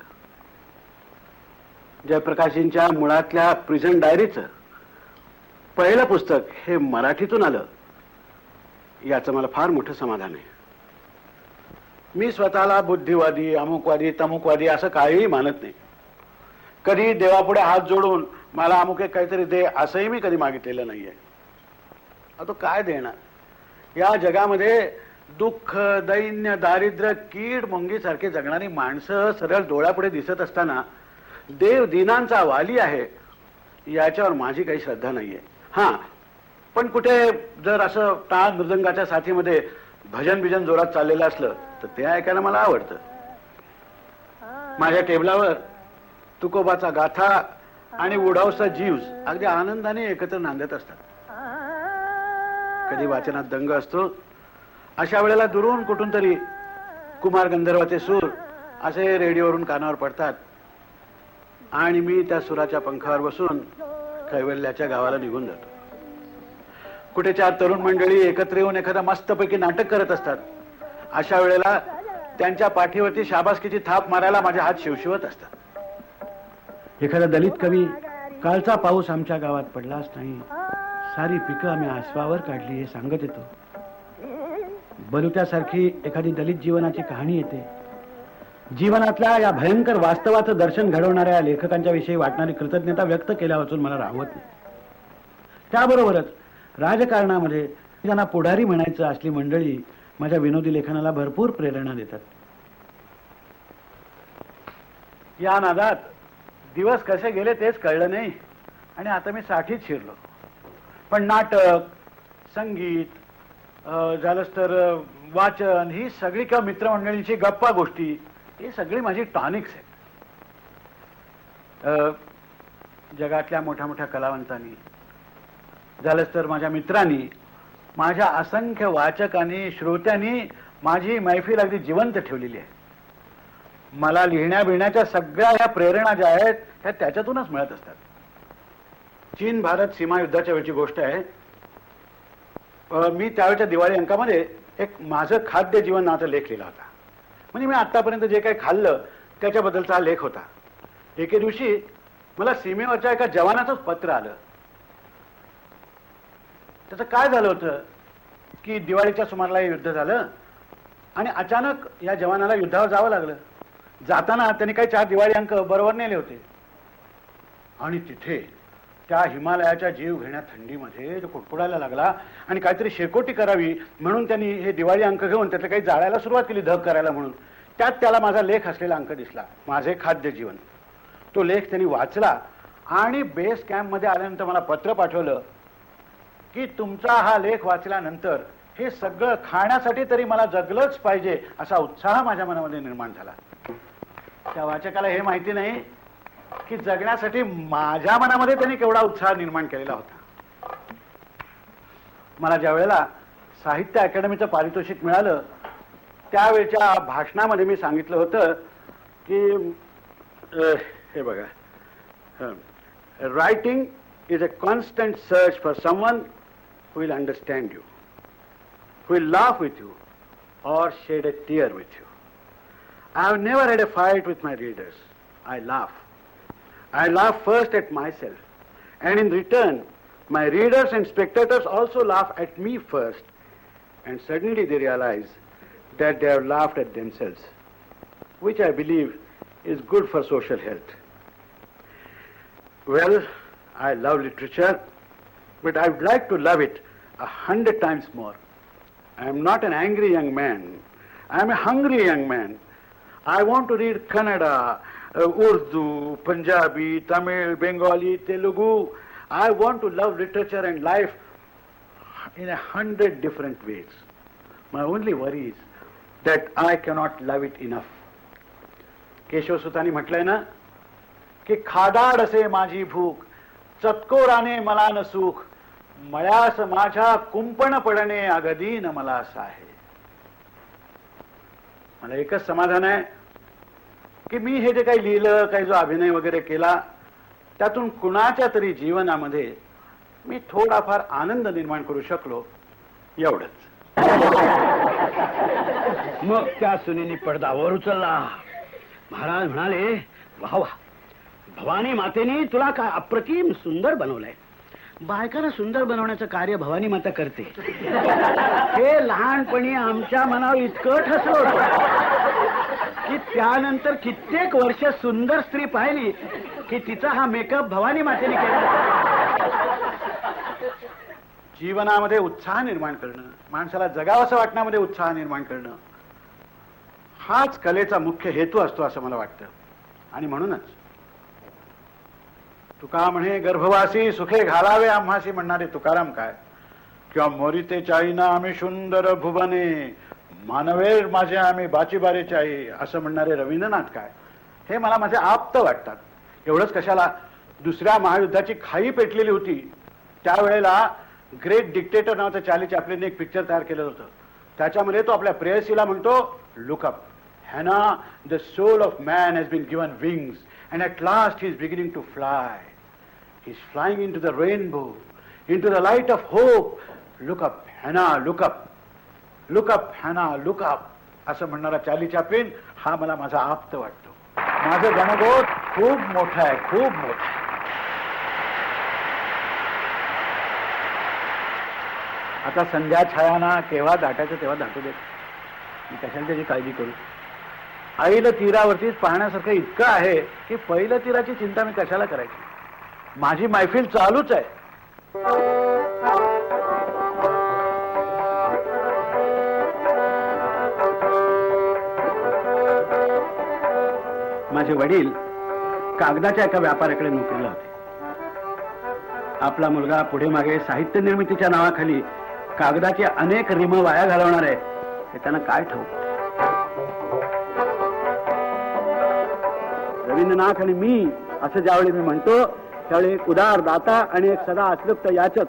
जयप्रकाशजींच्या मुळातल्या प्रिझन डायरीचं पहिलं पुस्तक हे मराठीतून आलं याचं मला फार मोठं समाधान आहे. मी स्वतःला बुद्धिवादी, अमुकवादी, तमुकवादी असं काहीही मानत नाही. कधी देवापुढे हात जोडून मला अमुक एक काहीतरी दे असंही मी कधी मागितलेलं नाहीये. तो काय देणार? या जगामध्ये दुःख, दैन्य, दारिद्र्य, कीड मुंगीसारखे जगणारी माणसं सरळ डोळ्यापुढे दिसत असताना देव दिनांचा वाली आहे याच्यावर माझी काही श्रद्धा नाहीये. हां, पण कुठे जर असं टाळ मृदंगाच्या साथीमध्ये भजन बिजन जोरात चाललेलं असलं तर ते ऐकायला मला आवडतं. माझ्या टेबलावर तुकोबाचा गाथा आणि वुडहाऊसचा जीव्स अगदी आनंदाने एकत्र नांदत असतात. कधी वाचनात दंग असतो. अशा वेळेला दुरून कुठून तरी कुमार गंधर्वाचे सूर असे रेडिओवरून कानावर पडतात आणि मी त्या सुराच्या पंखावर बसून कैवल्याच्या गावाला निघून जातो. कुठे चार तरुण मंडळी एकत्र येऊन एखादा मस्तपैकी नाटक करत असतात. अशा वेळेला त्यांच्या पाठीवरती शाबासकीची थाप मारायला माझे हात शिवशिवत असतात. एखादा दलित कवी, कालचा पाऊस आमच्या गावात पडलाच नाही, सारी पिकं आम्ही आसवावर काढली हे सांगत येतो. बलुत्यासारखी एखादी दलित जीवनाची कहाणी येते. जीवनातल्या या भयंकर वास्तवाचं दर्शन घडवणाऱ्या लेखकांच्या विषयी वाटणारी कृतज्ञता व्यक्त केल्या वाचून मला राहवत नाही. त्याबरोबरच राजकारणामध्ये ज्यांना पुढारी म्हणायचं असली मंडळी माझ्या विनोदी लेखनाला भरपूर प्रेरणा देतात. या नादात दिवस कसे गेले तेच कळलं नाही आणि आता मी 60च शिरलो. पण नाटक, संगीत, झालंच तर वाचन, ही सगळी किंवा मित्रमंडळींची गप्पा गोष्टी ही सगळी माझी टॉनिक्स आहेत. जगातल्या मोठ्या मोठ्या कलावंतांनी, झालंच तर माझ्या मित्रांनी, माझ्या असंख्य वाचकांनी, श्रोत्यांनी माझी मैफिल अगदी जिवंत ठेवलेली आहे. मला लिहिण्या बिळण्याच्या सगळ्या ह्या प्रेरणा ज्या आहेत ह्या त्याच्यातूनच मिळत असतात. चीन भारत सीमा युद्धाच्या वेळची गोष्ट आहे. मी त्यावेळच्या दिवाळी अंकामध्ये एक माझं खाद्य जीवन नावाचा लेख लिहिला होता. म्हणजे मी आतापर्यंत जे काही खाल्लं त्याच्याबद्दलचा हा लेख होता. एके दिवशी मला सीमेवरच्या एका जवानाचंच पत्र आलं. त्याचं काय झालं होतं की दिवाळीच्या सुमाराला हे युद्ध झालं आणि अचानक या जवानाला युद्धावर जावं लागलं. जाताना त्यांनी काही 4 दिवाळी अंक बरोबर नेले होते आणि तिथे त्या हिमालयाच्या जीव घेण्या थंडीमध्ये तो कुडकुडायला लागला आणि काहीतरी शेकोटी करावी म्हणून त्यांनी हे दिवाळी अंक घेऊन त्यातले काही जाळायला सुरुवात केली, धग करायला म्हणून. त्यात त्याला माझा लेख असलेला अंक दिसला, माझे खाद्य जीवन. तो लेख त्यांनी वाचला आणि बेस कॅम्पमध्ये आल्यानंतर मला पत्र पाठवलं की तुमचा हा लेख वाचल्यानंतर हे सगळं खाण्यासाठी तरी मला जगलंच पाहिजे असा उत्साह माझ्या मनामध्ये निर्माण झाला. त्या वाचकाला हे माहिती नाही की जगण्यासाठी माझ्या मनामध्ये त्यांनी केवढा उत्साह निर्माण केलेला होता. मला ज्या वेळेला साहित्य अकादमीचं पारितोषिक मिळालं त्यावेळच्या भाषणामध्ये मी सांगितलं होतं की हे बघा, writing is a constant search for someone who will understand you, who will laugh with you or shed a tear with you. I have never had a fight with my readers. I laugh. I laugh first at myself, and in return, my readers and spectators also laugh at me first, and suddenly they realize that they have laughed at themselves, which I believe is good for social health. Well, I love literature, but I would like to love it 100 times more. I am not an angry young man. I am a hungry young man. I want to read Kannada, Urdu, Punjabi, Tamil, Bengali, Telugu. I want to love literature and life in 100 different ways. My only worry is that I cannot love it enough. केशवसुतांनी म्हटलंय ना की खादाड असे माझी भूक, चतकोराने मला न सुख, मळ्यास माझ्या कुंपण पडणे अगदीन मला असं आहे. मला एकच समाधान आहे की मी हे जे काही लिहिलं, काही जो अभिनय वगैरे केला त्यातून कुणाच्या तरी जीवनामध्ये मी थोडाफार आनंद निर्माण करू शकलो, एवढंच. मग त्या सुनेनी पडदा वर उचलला. महाराज म्हणाले, वा वा, भवानी मातेने तुला काय अप्रतिम सुंदर बनवलंय. बायकांना सुंदर बनवण्याचं कार्य भवानी माता करते. हे लहानपणी आमच्या मनावर इतकं ठसलं होतं की त्यानंतर कित्येक वर्ष सुंदर स्त्री पाहिली की तिचा हा मेकअप भवानी मातेने केला. जीवनामध्ये उत्साह निर्माण करणं, माणसाला जगावंसं वाटण्यामध्ये उत्साह निर्माण करणं हाच कलेचा मुख्य हेतू असतो असं मला वाटतं. आणि म्हणूनच तुका म्हणे गर्भवासी सुखे घालावे आम्हासी म्हणणारे तुकाराम काय, किंवा मोरिते चाईना आम्ही सुंदर भुवने, मानवेर माझे आम्ही बाचीबारे चाई असं म्हणणारे रवींद्रनाथ काय, हे मला माझे आप्त वाटतात. एवढंच कशाला, दुसऱ्या महायुद्धाची खाई पेटलेली होती त्यावेळेला ग्रेट डिक्टेटर नावाचं चार्ली चॅप्लिनने एक पिक्चर तयार केलं होतं. त्याच्यामध्ये तो आपल्या प्रेयसीला म्हणतो, look up Hannah, the soul of man has been given wings and at last he is beginning to fly. He is flying into the rainbow, into the light of hope. Look up, Hannah, look up. Look up, Hannah, look up. असं म्हणणारा Charlie Chaplin हा मला माझा आप्त वाटतो. माझं गणगोत खूप मोठं आहे, खूप मोठं आहे. आता संध्या छायाना केव्हा दाटायचं तेव्हा दाटू देत, मी कशाला त्याची काळजी करू. आईला तीरावरतीच पाहण्यासारखं इतकं आहे की पहिल्या तीराची चिंता मी कशाला करायची. माझी मैफिल चालूच आहे. माझे वडील कागदाच्या एका व्यापाऱ्याकडे नोकरीला होते. आपला मुलगा पुढे मागे साहित्य निर्मितीच्या नावाखाली कागदाचे अनेक रिम वाया घालवणार आहे हे त्यांना काय ठाऊक. रवींद्रनाथ आणि मी असं ज्यावेळी मी म्हणतो त्यावेळी एक उदार दाता आणि एक सदा अतृप्त याचक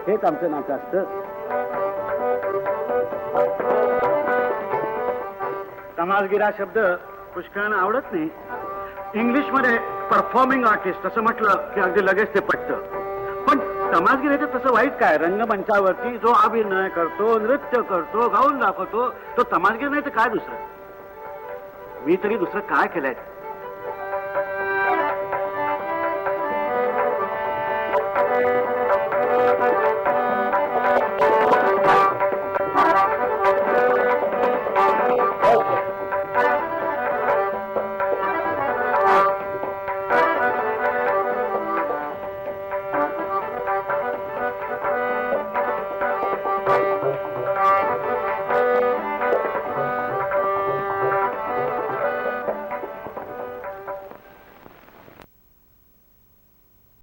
हेच आमचं नातं असतं. तमासगीर हा शब्द पुष्कळांना आवडत नाही. इंग्लिशमध्ये परफॉर्मिंग आर्टिस्ट असं म्हटलं की अगदी लगेच ते पटतं. पण तमासगीर याचं तसं वाईट काय? रंगमंचावरती जो अभिनय करतो, नृत्य करतो, गाऊन दाखवतो, तो तमासगीर नाही तर काय दुसरं? मी तरी दुसरं काय केलंय?